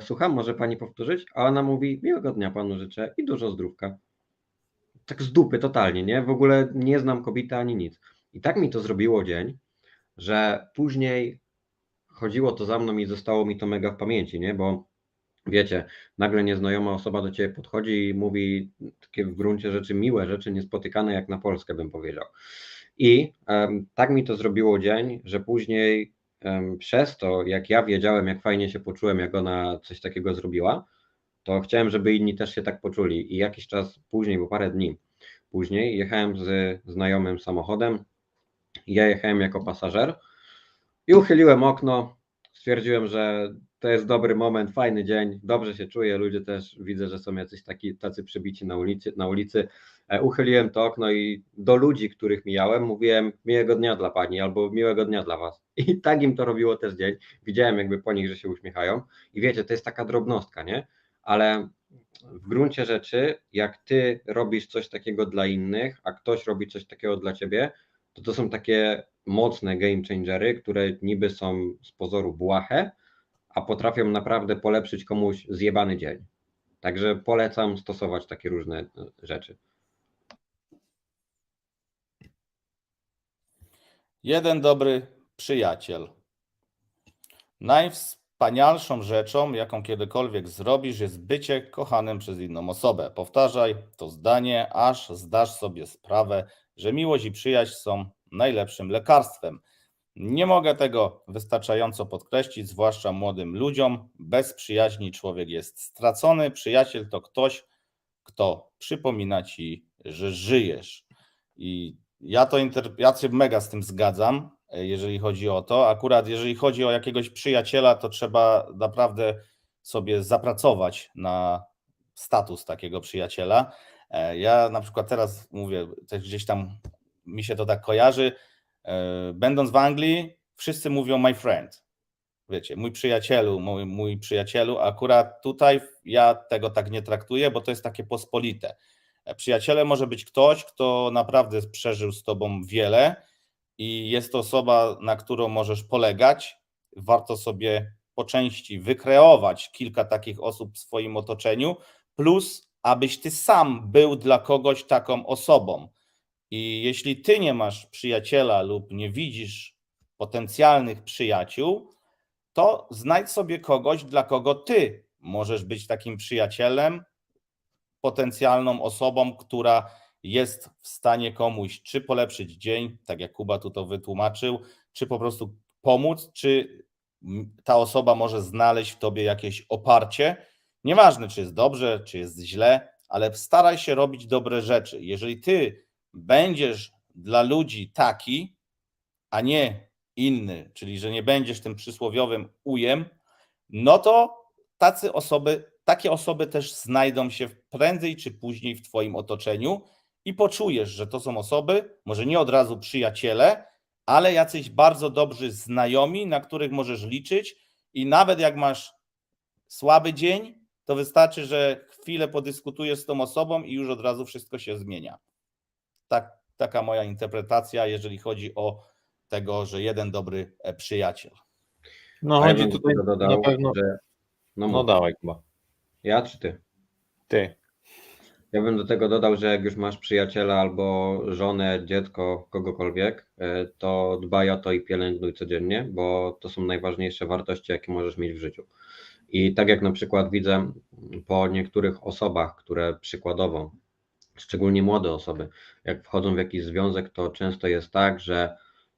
słucham, może pani powtórzyć? A ona mówi, miłego dnia panu życzę i dużo zdrówka. Tak z dupy totalnie, nie? W ogóle nie znam kobiety ani nic. I tak mi to zrobiło dzień, że później chodziło to za mną i zostało mi to mega w pamięci, nie? Bo wiecie, nagle nieznajoma osoba do ciebie podchodzi i mówi takie w gruncie rzeczy miłe rzeczy, niespotykane jak na Polskę, bym powiedział. I tak mi to zrobiło dzień, że później przez to, jak ja wiedziałem, jak fajnie się poczułem, jak ona coś takiego zrobiła, to chciałem, żeby inni też się tak poczuli. I jakiś czas później, bo parę dni później, jechałem z znajomym samochodem. Ja jechałem jako pasażer i uchyliłem okno. Stwierdziłem, że to jest dobry moment, fajny dzień, dobrze się czuję. Ludzie też widzę, że są jacyś tacy przybici na ulicy. Uchyliłem to okno i do ludzi, których mijałem, mówiłem miłego dnia dla pani albo miłego dnia dla was. I tak im to robiło też dzień. Widziałem jakby po nich, że się uśmiechają. I wiecie, to jest taka drobnostka, nie? Ale w gruncie rzeczy, jak ty robisz coś takiego dla innych, a ktoś robi coś takiego dla ciebie, to są takie mocne game changery, które niby są z pozoru błahe, a potrafią naprawdę polepszyć komuś zjebany dzień. Także polecam stosować takie różne rzeczy. Jeden dobry przyjaciel. Najwspanialszą rzeczą, jaką kiedykolwiek zrobisz, jest bycie kochanym przez inną osobę. Powtarzaj to zdanie, aż zdasz sobie sprawę, że miłość i przyjaźń są najlepszym lekarstwem. Nie mogę tego wystarczająco podkreślić, zwłaszcza młodym ludziom. Bez przyjaźni człowiek jest stracony. Przyjaciel to ktoś, kto przypomina ci, że żyjesz. I ja się mega z tym zgadzam, jeżeli chodzi o to. Akurat jeżeli chodzi o jakiegoś przyjaciela, to trzeba naprawdę sobie zapracować na status takiego przyjaciela. Ja na przykład teraz mówię, też gdzieś tam mi się to tak kojarzy, będąc w Anglii, wszyscy mówią my friend. Wiecie, mój przyjacielu, akurat tutaj ja tego tak nie traktuję, bo to jest takie pospolite. Przyjacielem może być ktoś, kto naprawdę przeżył z tobą wiele i jest to osoba, na którą możesz polegać. Warto sobie po części wykreować kilka takich osób w swoim otoczeniu, plus abyś ty sam był dla kogoś taką osobą. I jeśli ty nie masz przyjaciela lub nie widzisz potencjalnych przyjaciół, to znajdź sobie kogoś, dla kogo ty możesz być takim przyjacielem, potencjalną osobą, która jest w stanie komuś czy polepszyć dzień, tak jak Kuba tu to wytłumaczył, czy po prostu pomóc, czy ta osoba może znaleźć w tobie jakieś oparcie. Nieważne, czy jest dobrze, czy jest źle, ale staraj się robić dobre rzeczy. Jeżeli ty będziesz dla ludzi taki, a nie inny, czyli że nie będziesz tym przysłowiowym ujem, no to takie osoby też znajdą się prędzej czy później w twoim otoczeniu i poczujesz, że to są osoby, może nie od razu przyjaciele, ale jacyś bardzo dobrzy znajomi, na których możesz liczyć i nawet jak masz słaby dzień, to wystarczy, że chwilę podyskutujesz z tą osobą i już od razu wszystko się zmienia. Taka moja interpretacja, jeżeli chodzi o tego, że jeden dobry przyjaciel. No A ja chodzi bym do tutaj tego na dodał, pewno. że no No mów, dawaj chyba. ja czy ty? Ty. Ja bym do tego dodał, że jak już masz przyjaciela albo żonę, dziecko, kogokolwiek, to dbaj o to i pielęgnuj codziennie, bo to są najważniejsze wartości, jakie możesz mieć w życiu. I tak jak na przykład widzę po niektórych osobach, które przykładowo, szczególnie młode osoby, jak wchodzą w jakiś związek, to często jest tak, że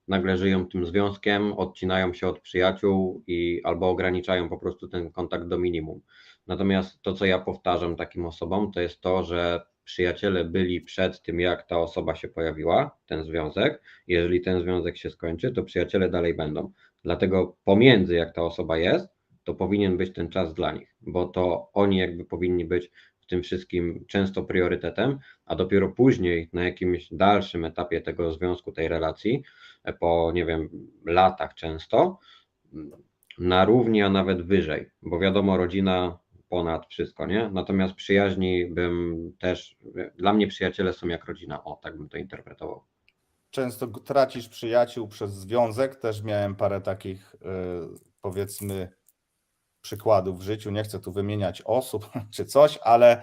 nagle żyją tym związkiem, odcinają się od przyjaciół i albo ograniczają po prostu ten kontakt do minimum. Natomiast to, co ja powtarzam takim osobom, to jest to, że przyjaciele byli przed tym, jak ta osoba się pojawiła, ten związek. Jeżeli ten związek się skończy, to przyjaciele dalej będą. Dlatego pomiędzy, jak ta osoba jest, to powinien być ten czas dla nich, bo to oni jakby powinni być w tym wszystkim często priorytetem, a dopiero później na jakimś dalszym etapie tego związku, tej relacji, po nie wiem, latach często, na równi, a nawet wyżej, bo wiadomo, rodzina ponad wszystko, nie? Natomiast przyjaźni bym też, dla mnie przyjaciele są jak rodzina, o, tak bym to interpretował. Często tracisz przyjaciół przez związek. Też miałem parę takich, powiedzmy, przykładów w życiu. Nie chcę tu wymieniać osób czy coś, ale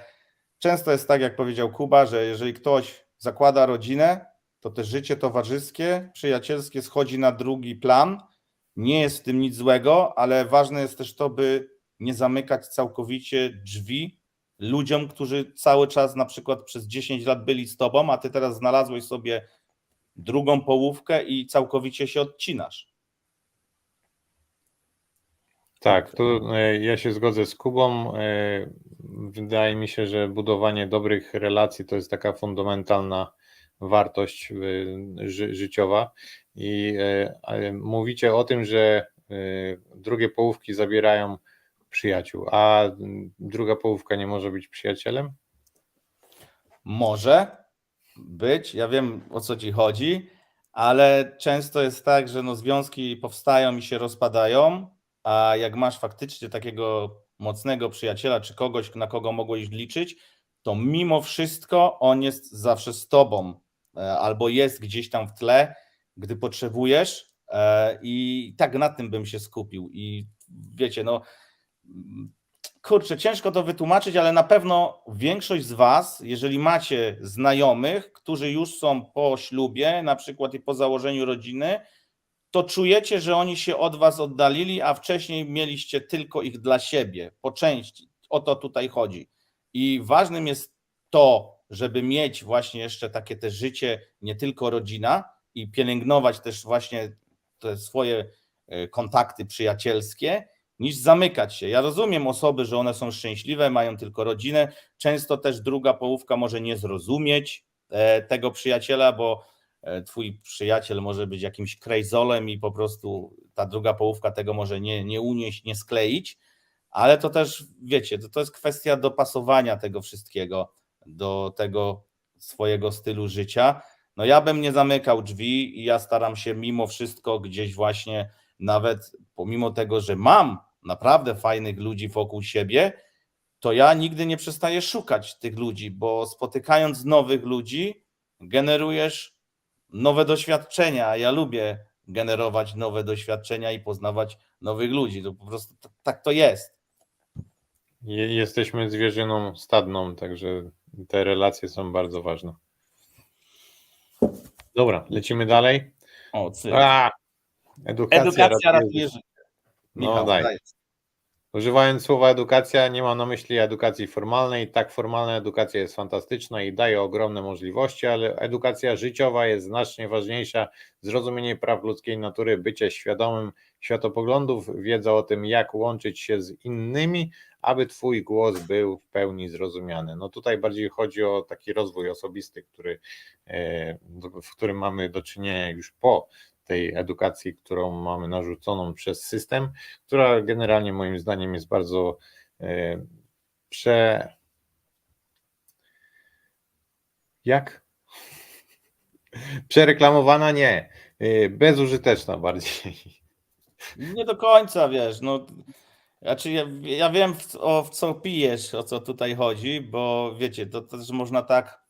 często jest tak, jak powiedział Kuba, że jeżeli ktoś zakłada rodzinę, to te życie towarzyskie, przyjacielskie schodzi na drugi plan. Nie jest w tym nic złego, ale ważne jest też to, by nie zamykać całkowicie drzwi ludziom, którzy cały czas na przykład przez 10 lat byli z tobą, a ty teraz znalazłeś sobie drugą połówkę i całkowicie się odcinasz. Tak, tu ja się zgodzę z Kubą. Wydaje mi się, że budowanie dobrych relacji to jest taka fundamentalna wartość życiowa. I mówicie o tym, że drugie połówki zabierają przyjaciół, a druga połówka nie może być przyjacielem? Może być, ja wiem, o co ci chodzi, ale często jest tak, że no związki powstają i się rozpadają, a jak masz faktycznie takiego mocnego przyjaciela czy kogoś, na kogo mogłeś liczyć, to mimo wszystko on jest zawsze z tobą, albo jest gdzieś tam w tle, gdy potrzebujesz, i tak na tym bym się skupił. I wiecie, no kurczę, ciężko to wytłumaczyć, ale na pewno większość z was, jeżeli macie znajomych, którzy już są po ślubie, na przykład i po założeniu rodziny, to czujecie, że oni się od was oddalili, a wcześniej mieliście tylko ich dla siebie, po części. O to tutaj chodzi. I ważnym jest to, żeby mieć właśnie jeszcze takie też życie, nie tylko rodzina, i pielęgnować też właśnie te swoje kontakty przyjacielskie, niż zamykać się. Ja rozumiem osoby, że one są szczęśliwe, mają tylko rodzinę. Często też druga połówka może nie zrozumieć tego przyjaciela, bo twój przyjaciel może być jakimś krejzolem i po prostu ta druga połówka tego może nie unieść, nie skleić, ale to też, wiecie, to jest kwestia dopasowania tego wszystkiego do tego swojego stylu życia. No ja bym nie zamykał drzwi i ja staram się mimo wszystko gdzieś właśnie, nawet pomimo tego, że mam naprawdę fajnych ludzi wokół siebie, to ja nigdy nie przestaję szukać tych ludzi, bo spotykając nowych ludzi generujesz nowe doświadczenia, a ja lubię generować nowe doświadczenia i poznawać nowych ludzi. To po prostu tak to jest. Jesteśmy zwierzyną stadną, także te relacje są bardzo ważne. Dobra, lecimy dalej. O, cyk. Edukacja ratuje życie. No Michał, daj. daj. Używając słowa edukacja, nie mam na myśli edukacji formalnej. Tak, formalna edukacja jest fantastyczna i daje ogromne możliwości, ale edukacja życiowa jest znacznie ważniejsza. Zrozumienie praw ludzkiej natury, bycie świadomym światopoglądów, wiedza o tym, jak łączyć się z innymi, aby twój głos był w pełni zrozumiany. No tutaj bardziej chodzi o taki rozwój osobisty, w którym mamy do czynienia już po tej edukacji, którą mamy narzuconą przez system, która generalnie moim zdaniem jest bardzo przereklamowana, nie, bezużyteczna bardziej. Nie do końca, wiesz, no, znaczy ja wiem w co pijesz, o co tutaj chodzi, bo wiecie, to też można tak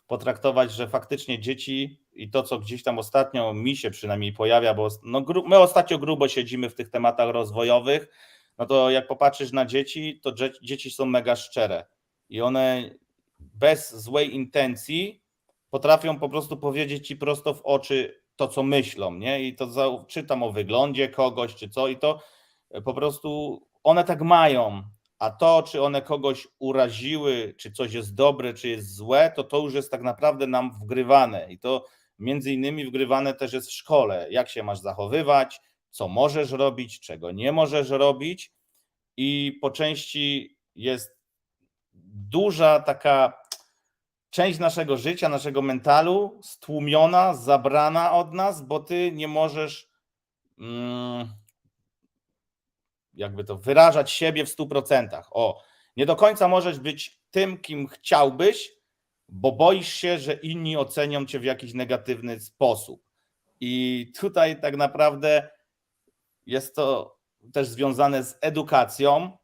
potraktować, że faktycznie dzieci i to, co gdzieś tam ostatnio mi się przynajmniej pojawia, bo no, my ostatnio grubo siedzimy w tych tematach rozwojowych, no to jak popatrzysz na dzieci, to dzieci są mega szczere i one bez złej intencji potrafią po prostu powiedzieć ci prosto w oczy to, co myślą, nie? I to czytam o wyglądzie kogoś, czy co, i to po prostu one tak mają, a to, czy one kogoś uraziły, czy coś jest dobre, czy jest złe, to już jest tak naprawdę nam wgrywane i to między innymi wgrywane też jest w szkole, jak się masz zachowywać, co możesz robić, czego nie możesz robić i po części jest duża taka część naszego życia, naszego mentalu stłumiona, zabrana od nas, bo ty nie możesz jakby to wyrażać siebie w 100%. Nie do końca możesz być tym, kim chciałbyś, bo boisz się, że inni ocenią cię w jakiś negatywny sposób. I tutaj tak naprawdę jest to też związane z edukacją.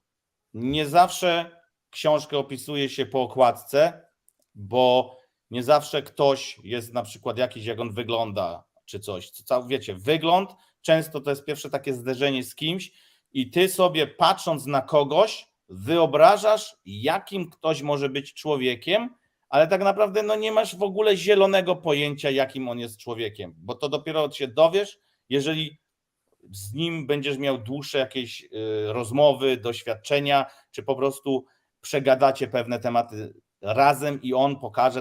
Nie zawsze książkę opisuje się po okładce, bo nie zawsze ktoś jest na przykład jakiś, jak on wygląda, czy coś. Wiecie, wygląd często to jest pierwsze takie zderzenie z kimś i ty sobie patrząc na kogoś wyobrażasz, jakim ktoś może być człowiekiem, ale tak naprawdę no nie masz w ogóle zielonego pojęcia, jakim on jest człowiekiem, bo to dopiero się dowiesz, jeżeli z nim będziesz miał dłuższe jakieś rozmowy, doświadczenia, czy po prostu przegadacie pewne tematy razem i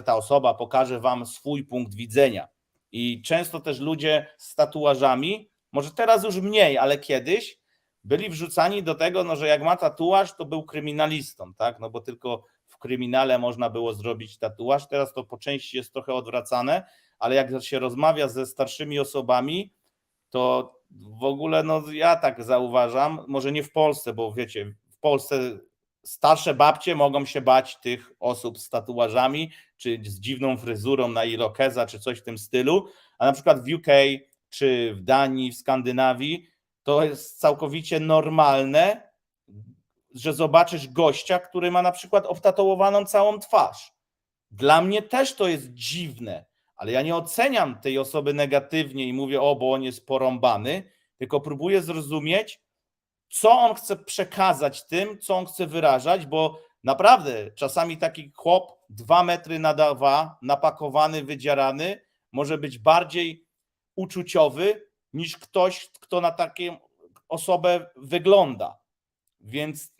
ta osoba pokaże wam swój punkt widzenia. I często też ludzie z tatuażami, może teraz już mniej, ale kiedyś byli wrzucani do tego, no, że jak ma tatuaż, to był kryminalistą, tak? No bo tylko w kryminale można było zrobić tatuaż. Teraz to po części jest trochę odwracane, ale jak się rozmawia ze starszymi osobami, to w ogóle no ja tak zauważam, może nie w Polsce, bo wiecie, w Polsce starsze babcie mogą się bać tych osób z tatuażami, czy z dziwną fryzurą na irokeza, czy coś w tym stylu, a na przykład w UK, czy w Danii, w Skandynawii, to jest całkowicie normalne, że zobaczysz gościa, który ma na przykład obtatuowaną całą twarz. Dla mnie też to jest dziwne, ale ja nie oceniam tej osoby negatywnie i mówię, bo on jest porąbany, tylko próbuję zrozumieć, co on chce przekazać tym, co on chce wyrażać, bo naprawdę czasami taki chłop 2 metry na 2, napakowany, wydzierany, może być bardziej uczuciowy niż ktoś, kto na taką osobę wygląda. Więc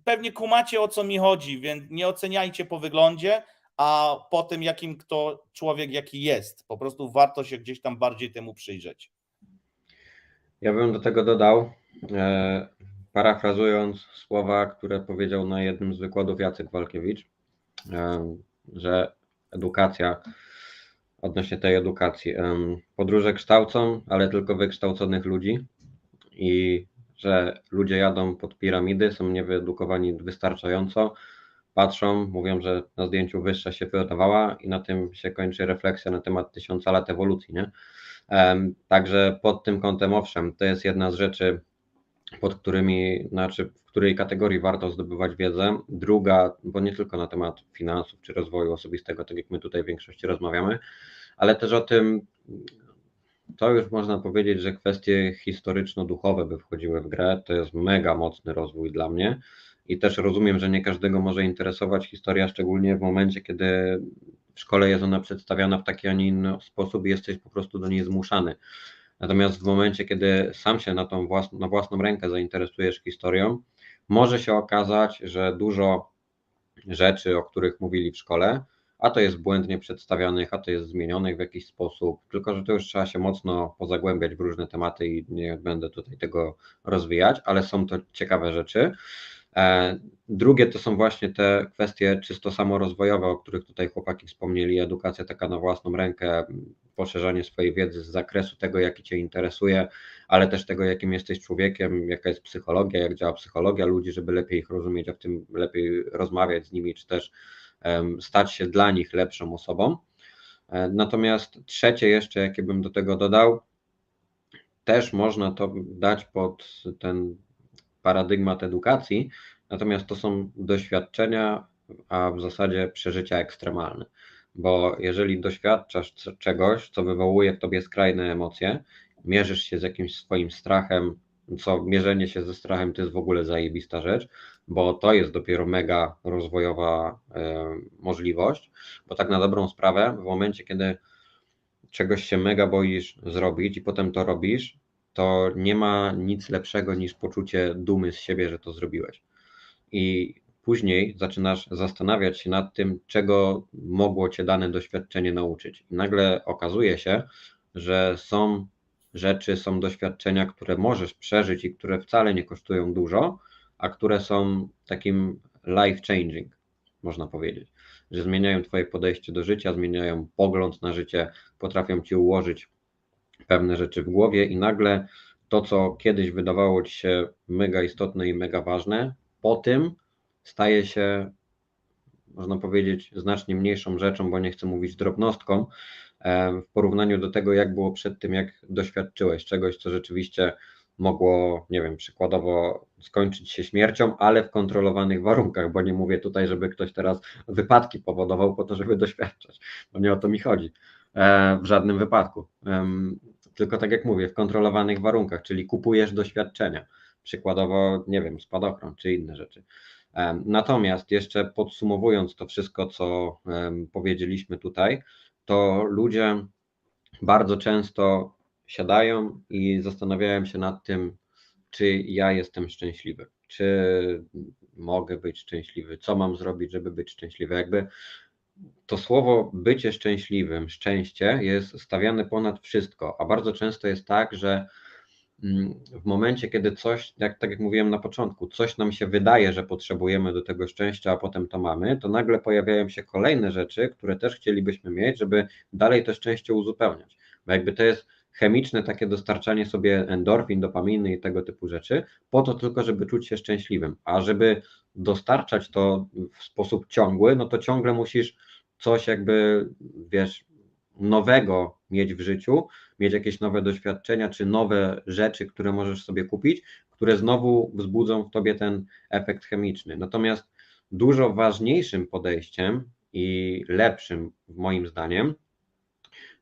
pewnie kumacie, o co mi chodzi, więc nie oceniajcie po wyglądzie, a po tym, jakim kto człowiek, jaki jest. Po prostu warto się gdzieś tam bardziej temu przyjrzeć. Ja bym do tego dodał, parafrazując słowa, które powiedział na jednym z wykładów Jacek Walkiewicz, że edukacja, odnośnie tej edukacji, podróże kształcą, ale tylko wykształconych ludzi i że ludzie jadą pod piramidy, są niewyedukowani wystarczająco, patrzą, mówią, że na zdjęciu wyższa się wydawała i na tym się kończy refleksja na temat 1000 lat ewolucji, nie? Także pod tym kątem, owszem, to jest jedna z rzeczy, w której kategorii warto zdobywać wiedzę. Druga, bo nie tylko na temat finansów czy rozwoju osobistego, tak jak my tutaj w większości rozmawiamy, ale też o tym, to już można powiedzieć, że kwestie historyczno-duchowe by wchodziły w grę. To jest mega mocny rozwój dla mnie i też rozumiem, że nie każdego może interesować historia, szczególnie w momencie, kiedy w szkole jest ona przedstawiana w taki, a nie inny sposób i jesteś po prostu do niej zmuszany. Natomiast w momencie, kiedy sam się na własną rękę zainteresujesz historią, może się okazać, że dużo rzeczy, o których mówili w szkole, a to jest błędnie przedstawianych, a to jest zmienionych w jakiś sposób, tylko że to już trzeba się mocno pozagłębiać w różne tematy i nie będę tutaj tego rozwijać, ale są to ciekawe rzeczy. Drugie to są właśnie te kwestie czysto samorozwojowe, o których tutaj chłopaki wspomnieli, edukacja taka na własną rękę, poszerzanie swojej wiedzy z zakresu tego, jaki Cię interesuje, ale też tego, jakim jesteś człowiekiem, jaka jest psychologia, jak działa psychologia ludzi, żeby lepiej ich rozumieć, a w tym lepiej rozmawiać z nimi, czy też stać się dla nich lepszą osobą. Natomiast trzecie jeszcze, jakie bym do tego dodał, też można to dać pod ten paradygmat edukacji, natomiast to są doświadczenia, a w zasadzie przeżycia ekstremalne. bo jeżeli doświadczasz czegoś, co wywołuje w tobie skrajne emocje, mierzysz się z jakimś swoim strachem, co mierzenie się ze strachem to jest w ogóle zajebista rzecz, bo to jest dopiero mega rozwojowa możliwość, bo tak na dobrą sprawę, w momencie, kiedy czegoś się mega boisz zrobić i potem to robisz, to nie ma nic lepszego niż poczucie dumy z siebie, że to zrobiłeś. I później zaczynasz zastanawiać się nad tym, czego mogło cię dane doświadczenie nauczyć. I nagle okazuje się, że są rzeczy, są doświadczenia, które możesz przeżyć i które wcale nie kosztują dużo, a które są takim life changing, można powiedzieć, że zmieniają twoje podejście do życia, zmieniają pogląd na życie, potrafią ci ułożyć pewne rzeczy w głowie i nagle to, co kiedyś wydawało ci się mega istotne i mega ważne, po tym staje się, można powiedzieć, znacznie mniejszą rzeczą, bo nie chcę mówić drobnostką, w porównaniu do tego, jak było przed tym, jak doświadczyłeś czegoś, co rzeczywiście mogło, nie wiem, przykładowo skończyć się śmiercią, ale w kontrolowanych warunkach, bo nie mówię tutaj, żeby ktoś teraz wypadki powodował po to, żeby doświadczać, bo nie o to mi chodzi w żadnym wypadku. Tylko tak jak mówię, w kontrolowanych warunkach, czyli kupujesz doświadczenia, przykładowo, nie wiem, spadochron czy inne rzeczy. Natomiast jeszcze podsumowując to wszystko, co powiedzieliśmy tutaj, to ludzie bardzo często siadają i zastanawiają się nad tym, czy ja jestem szczęśliwy, czy mogę być szczęśliwy, co mam zrobić, żeby być szczęśliwy. Jakby to słowo bycie szczęśliwym, szczęście jest stawiane ponad wszystko, a bardzo często jest tak, że w momencie, kiedy coś, tak jak mówiłem na początku, coś nam się wydaje, że potrzebujemy do tego szczęścia, a potem to mamy, to nagle pojawiają się kolejne rzeczy, które też chcielibyśmy mieć, żeby dalej to szczęście uzupełniać. Bo jakby to jest chemiczne takie dostarczanie sobie endorfin, dopaminy i tego typu rzeczy, po to tylko, żeby czuć się szczęśliwym. A żeby dostarczać to w sposób ciągły, no to ciągle musisz coś jakby, wiesz, nowego mieć w życiu, mieć jakieś nowe doświadczenia, czy nowe rzeczy, które możesz sobie kupić, które znowu wzbudzą w tobie ten efekt chemiczny. Natomiast dużo ważniejszym podejściem i lepszym, moim zdaniem,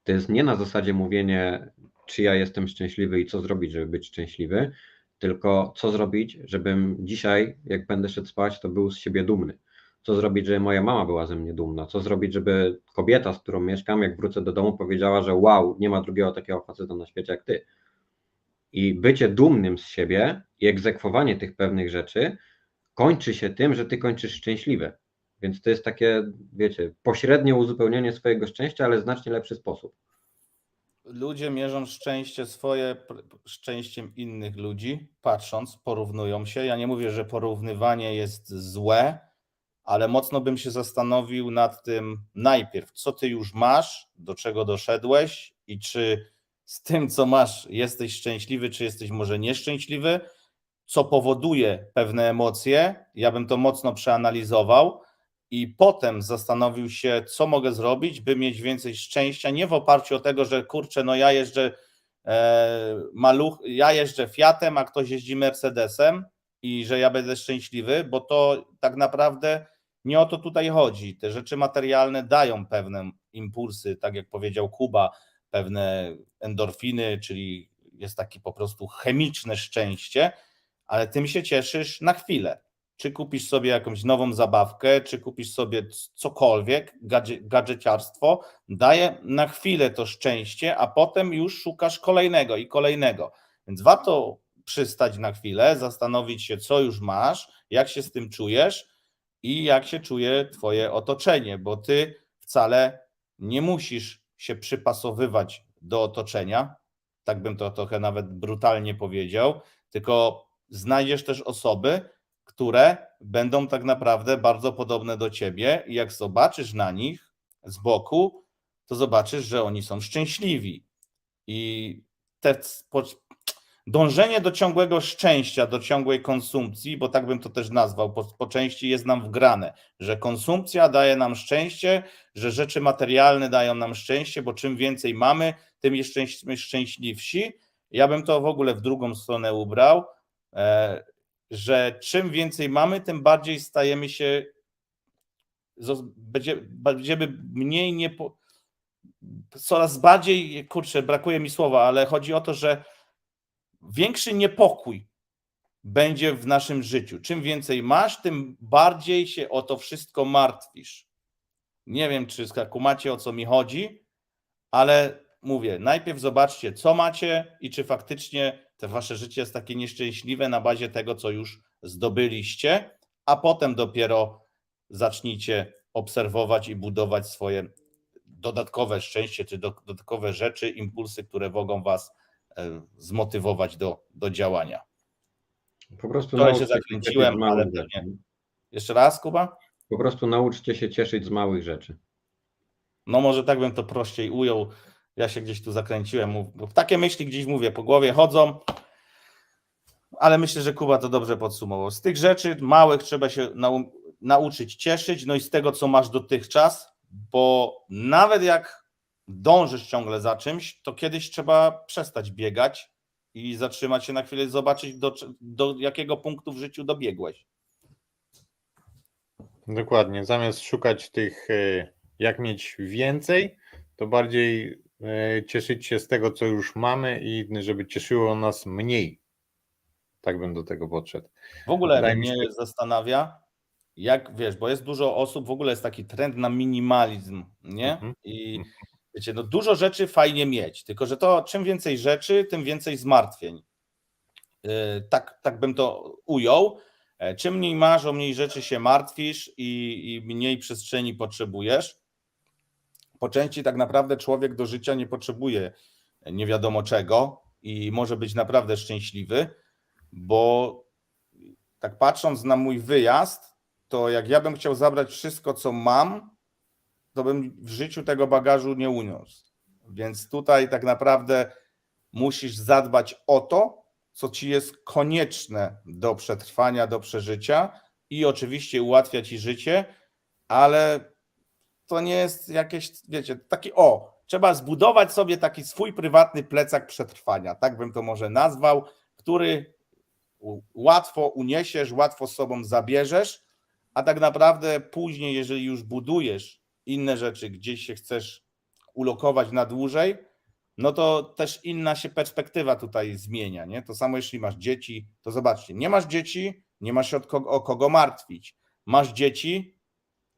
to jest nie na zasadzie mówienie, czy ja jestem szczęśliwy i co zrobić, żeby być szczęśliwy, tylko co zrobić, żebym dzisiaj, jak będę szedł spać, to był z siebie dumny. Co zrobić, żeby moja mama była ze mnie dumna? Co zrobić, żeby kobieta, z którą mieszkam, jak wrócę do domu, powiedziała, że wow, nie ma drugiego takiego faceta na świecie jak ty. I bycie dumnym z siebie i egzekwowanie tych pewnych rzeczy kończy się tym, że ty kończysz szczęśliwy. Więc to jest takie, wiecie, pośrednie uzupełnienie swojego szczęścia, ale w znacznie lepszy sposób. Ludzie mierzą szczęście swoje szczęściem innych ludzi, patrząc, porównują się. Ja nie mówię, że porównywanie jest złe, ale mocno bym się zastanowił nad tym najpierw, co ty już masz, do czego doszedłeś i czy z tym, co masz, jesteś szczęśliwy, czy jesteś może nieszczęśliwy, co powoduje pewne emocje. Ja bym to mocno przeanalizował i potem zastanowił się, co mogę zrobić, by mieć więcej szczęścia, nie w oparciu o tego, że kurczę, no ja jeżdżę ja jeżdżę Fiatem, a ktoś jeździ Mercedesem i że ja będę szczęśliwy, bo to tak naprawdę nie o to tutaj chodzi. Te rzeczy materialne dają pewne impulsy, tak jak powiedział Kuba, pewne endorfiny, czyli jest takie po prostu chemiczne szczęście, ale tym się cieszysz na chwilę. Czy kupisz sobie jakąś nową zabawkę, czy kupisz sobie cokolwiek, gadżeciarstwo, daje na chwilę to szczęście, a potem już szukasz kolejnego i kolejnego. Więc warto przystać na chwilę, zastanowić się, co już masz, jak się z tym czujesz i jak się czuje twoje otoczenie, bo ty wcale nie musisz się przypasowywać do otoczenia, tak bym to trochę nawet brutalnie powiedział, tylko znajdziesz też osoby, które będą tak naprawdę bardzo podobne do ciebie i jak zobaczysz na nich z boku, to zobaczysz, że oni są szczęśliwi. I dążenie do ciągłego szczęścia, do ciągłej konsumpcji, bo tak bym to też nazwał, po części jest nam wgrane, że konsumpcja daje nam szczęście, że rzeczy materialne dają nam szczęście, bo czym więcej mamy, tym jesteśmy szczęśliwsi. Ja bym to w ogóle w drugą stronę ubrał, że czym więcej mamy, tym bardziej stajemy się będziemy mniej coraz bardziej, kurczę, brakuje mi słowa, ale chodzi o to, że większy niepokój będzie w naszym życiu. Czym więcej masz, tym bardziej się o to wszystko martwisz. Nie wiem, czy kumacie, o co mi chodzi, ale mówię, najpierw zobaczcie, co macie i czy faktycznie to wasze życie jest takie nieszczęśliwe na bazie tego, co już zdobyliście, a potem dopiero zacznijcie obserwować i budować swoje dodatkowe szczęście, czy dodatkowe rzeczy, impulsy, które mogą was zmotywować do działania. Po prostu To się nauczcie zakręciłem, cieszyć z ale małych pewnie. rzeczy. Jeszcze raz, Kuba? Po prostu nauczcie się cieszyć z małych rzeczy. No może tak bym to prościej ujął. Ja się gdzieś tu zakręciłem, bo takie myśli gdzieś, mówię, po głowie chodzą, ale myślę, że Kuba to dobrze podsumował. Z tych rzeczy małych trzeba się nauczyć cieszyć, no i z tego, co masz dotychczas, bo nawet jak dążysz ciągle za czymś, to kiedyś trzeba przestać biegać i zatrzymać się na chwilę i zobaczyć, do jakiego punktu w życiu dobiegłeś. Dokładnie. Zamiast szukać tych, jak mieć więcej, to bardziej cieszyć się z tego, co już mamy i żeby cieszyło nas mniej. Tak bym do tego podszedł. W ogóle Wydaje mi mnie się- zastanawia, jak wiesz, bo jest dużo osób, w ogóle jest taki trend na minimalizm, nie? Mhm. I wiecie, no dużo rzeczy fajnie mieć, tylko że to czym więcej rzeczy, tym więcej zmartwień. Tak bym to ujął. Czym mniej masz, o mniej rzeczy się martwisz i mniej przestrzeni potrzebujesz. Po części tak naprawdę człowiek do życia nie potrzebuje nie wiadomo czego i może być naprawdę szczęśliwy, bo tak patrząc na mój wyjazd, to jak ja bym chciał zabrać wszystko, co mam, to bym w życiu tego bagażu nie uniósł. Więc tutaj tak naprawdę musisz zadbać o to, co ci jest konieczne do przetrwania, do przeżycia i oczywiście ułatwia ci życie, ale to nie jest jakieś, wiecie, taki trzeba zbudować sobie taki swój prywatny plecak przetrwania, tak bym to może nazwał, który łatwo uniesiesz, łatwo z sobą zabierzesz, a tak naprawdę później, jeżeli już budujesz inne rzeczy, gdzieś się chcesz ulokować na dłużej, no to też inna się perspektywa tutaj zmienia, nie? To samo jeśli masz dzieci, to zobaczcie, nie masz dzieci, nie masz się o kogo martwić. Masz dzieci,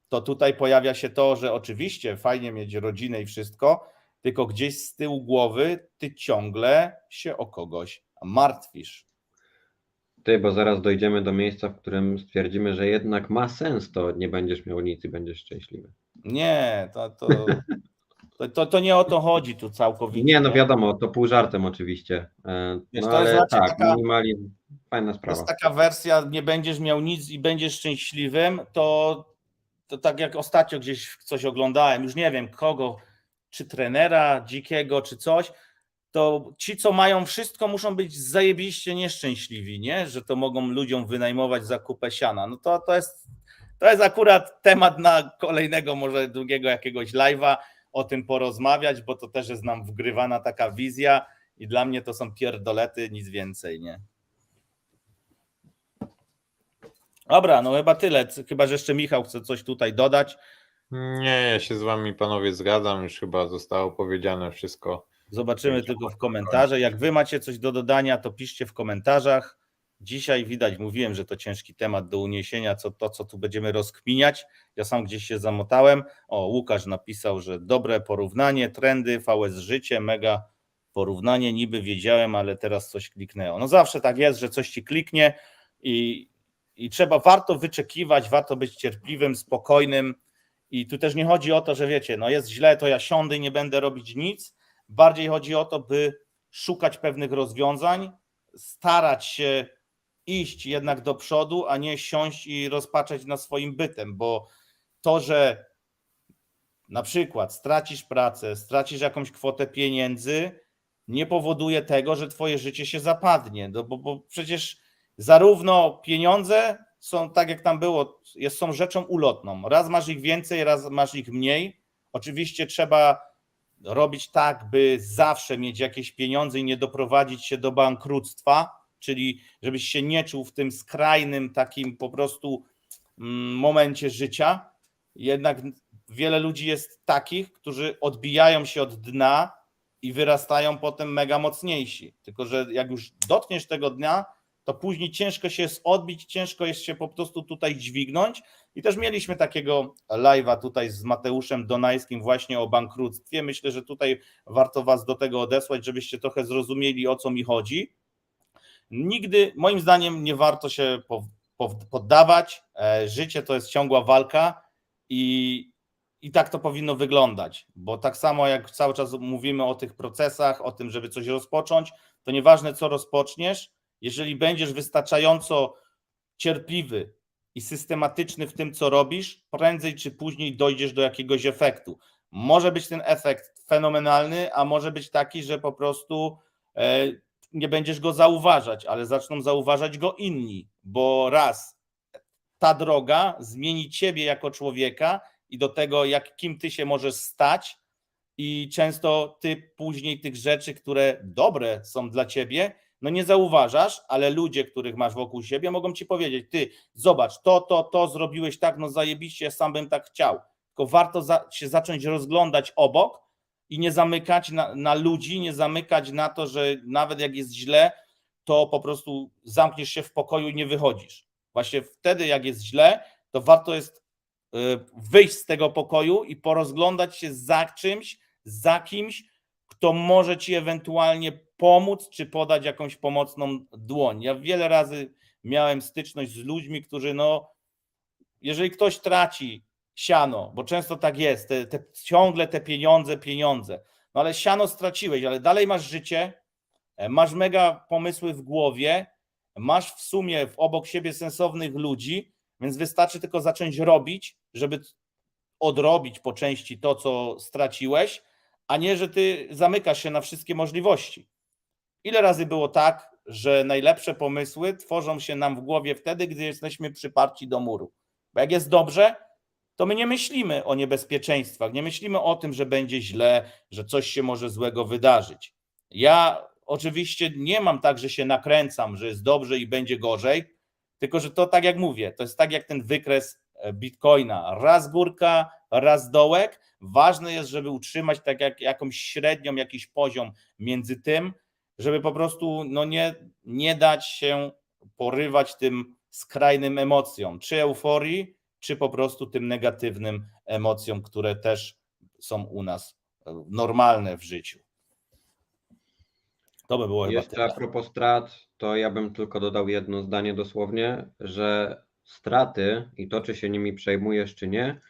to tutaj pojawia się to, że oczywiście fajnie mieć rodzinę i wszystko, tylko gdzieś z tyłu głowy ty ciągle się o kogoś martwisz. Bo zaraz dojdziemy do miejsca, w którym stwierdzimy, że jednak ma sens, to nie będziesz miał nic i będziesz szczęśliwy. Nie, to nie o to chodzi tu całkowicie. Nie, no wiadomo, to pół żartem oczywiście. Wiesz, No to jest ale znaczy tak, taka- minimalizm, fajna To sprawa. jest taka wersja, nie będziesz miał nic i będziesz szczęśliwym, to tak jak ostatnio gdzieś coś oglądałem, już nie wiem kogo, czy trenera dzikiego, czy coś, to ci, co mają wszystko, muszą być zajebiście nieszczęśliwi, nie? Że to mogą ludziom wynajmować za kupę siana. No to jest akurat temat na kolejnego, może długiego jakiegoś live'a, o tym porozmawiać, bo to też jest nam wgrywana taka wizja i dla mnie to są pierdolety, nic więcej, nie? Dobra, no chyba tyle, chyba że jeszcze Michał chce coś tutaj dodać. Nie, ja się z wami panowie zgadzam, już chyba zostało powiedziane wszystko. Zobaczymy tylko w komentarzach. Jak wy macie coś do dodania, to piszcie w komentarzach. Dzisiaj widać, mówiłem, że to ciężki temat do uniesienia, co tu będziemy rozkminiać. Ja sam gdzieś się zamotałem. Łukasz napisał, że dobre porównanie, trendy, VS życie, mega porównanie, niby wiedziałem, ale teraz coś kliknęło. No zawsze tak jest, że coś ci kliknie i warto wyczekiwać, warto być cierpliwym, spokojnym i tu też nie chodzi o to, że wiecie, no jest źle, to ja siądę i nie będę robić nic. Bardziej chodzi o to, by szukać pewnych rozwiązań, starać się iść jednak do przodu, a nie siąść i rozpaczać nad swoim bytem, bo to, że na przykład stracisz pracę, stracisz jakąś kwotę pieniędzy, nie powoduje tego, że twoje życie się zapadnie, bo przecież zarówno pieniądze są, tak jak tam było, są rzeczą ulotną. Raz masz ich więcej, raz masz ich mniej. Oczywiście trzeba robić tak, by zawsze mieć jakieś pieniądze i nie doprowadzić się do bankructwa, czyli żebyś się nie czuł w tym skrajnym takim po prostu momencie życia, jednak wiele ludzi jest takich, którzy odbijają się od dna i wyrastają potem mega mocniejsi. Tylko że jak już dotkniesz tego dna, to później ciężko się jest odbić, ciężko jest się po prostu tutaj dźwignąć. I też mieliśmy takiego live'a tutaj z Mateuszem Donajskim właśnie o bankructwie. Myślę, że tutaj warto was do tego odesłać, żebyście trochę zrozumieli, o co mi chodzi. Nigdy, moim zdaniem, nie warto się poddawać. Życie to jest ciągła walka i tak to powinno wyglądać, bo tak samo jak cały czas mówimy o tych procesach, o tym, żeby coś rozpocząć, to nieważne co rozpoczniesz, jeżeli będziesz wystarczająco cierpliwy i systematyczny w tym, co robisz, prędzej czy później dojdziesz do jakiegoś efektu. Może być ten efekt fenomenalny, a może być taki, że po prostu nie będziesz go zauważać, ale zaczną zauważać go inni, bo raz, ta droga zmieni ciebie jako człowieka i do tego, kim ty się możesz stać, i często ty później tych rzeczy, które dobre są dla ciebie, no nie zauważasz, ale ludzie, których masz wokół siebie, mogą ci powiedzieć: ty zobacz, to zrobiłeś tak, no zajebiście, ja sam bym tak chciał. Tylko warto się zacząć rozglądać obok i nie zamykać na ludzi, nie zamykać na to, że nawet jak jest źle, to po prostu zamkniesz się w pokoju i nie wychodzisz. Właśnie wtedy, jak jest źle, to warto jest wyjść z tego pokoju i porozglądać się za kimś, kto może ci ewentualnie pomóc, czy podać jakąś pomocną dłoń. Ja wiele razy miałem styczność z ludźmi, którzy, no, jeżeli ktoś traci siano, bo często tak jest, ciągle te pieniądze, no ale siano straciłeś, ale dalej masz życie, masz mega pomysły w głowie, masz w sumie obok siebie sensownych ludzi, więc wystarczy tylko zacząć robić, żeby odrobić po części to, co straciłeś, a nie, że ty zamykasz się na wszystkie możliwości. Ile razy było tak, że najlepsze pomysły tworzą się nam w głowie wtedy, gdy jesteśmy przyparci do muru? Bo jak jest dobrze, to my nie myślimy o niebezpieczeństwach, nie myślimy o tym, że będzie źle, że coś się może złego wydarzyć. Ja oczywiście nie mam tak, że się nakręcam, że jest dobrze i będzie gorzej, tylko że to, tak jak mówię, to jest tak jak ten wykres Bitcoina. Raz górka, raz dołek. Ważne jest, żeby utrzymać tak jak jakąś średnią, jakiś poziom między tym, żeby po prostu nie dać się porywać tym skrajnym emocjom, czy euforii, czy po prostu tym negatywnym emocjom, które też są u nas normalne w życiu. To by było chyba Jeszcze tyle. a propos strat, to ja bym tylko dodał jedno zdanie dosłownie, że straty i to, czy się nimi przejmujesz, czy nie,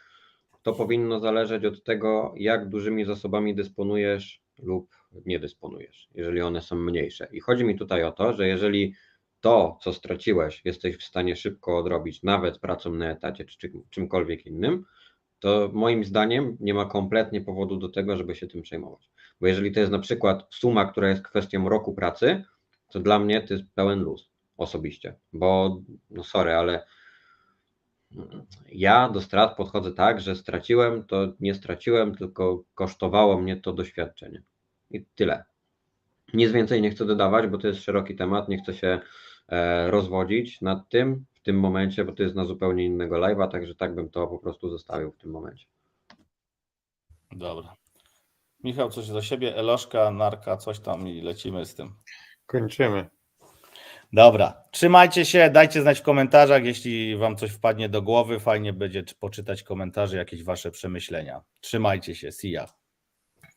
to powinno zależeć od tego, jak dużymi zasobami dysponujesz lub nie dysponujesz, jeżeli one są mniejsze. I chodzi mi tutaj o to, że jeżeli to, co straciłeś, jesteś w stanie szybko odrobić, nawet pracą na etacie czy czymkolwiek innym, to moim zdaniem nie ma kompletnie powodu do tego, żeby się tym przejmować. Bo jeżeli to jest na przykład suma, która jest kwestią roku pracy, to dla mnie to jest pełen luz osobiście, bo no sorry, ale ja do strat podchodzę tak, że straciłem, to nie straciłem, tylko kosztowało mnie to doświadczenie. I tyle. Nic więcej nie chcę dodawać, bo to jest szeroki temat, nie chcę się rozwodzić nad tym w tym momencie, bo to jest na zupełnie innego live'a, także tak bym to po prostu zostawił w tym momencie. Dobra. Michał, coś do siebie, Eloszka, Narka, coś tam i lecimy z tym. Kończymy. Dobra, trzymajcie się, dajcie znać w komentarzach, jeśli wam coś wpadnie do głowy, fajnie będzie poczytać komentarze, jakieś wasze przemyślenia. Trzymajcie się, see ya.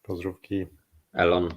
Pozdrówki. Elon.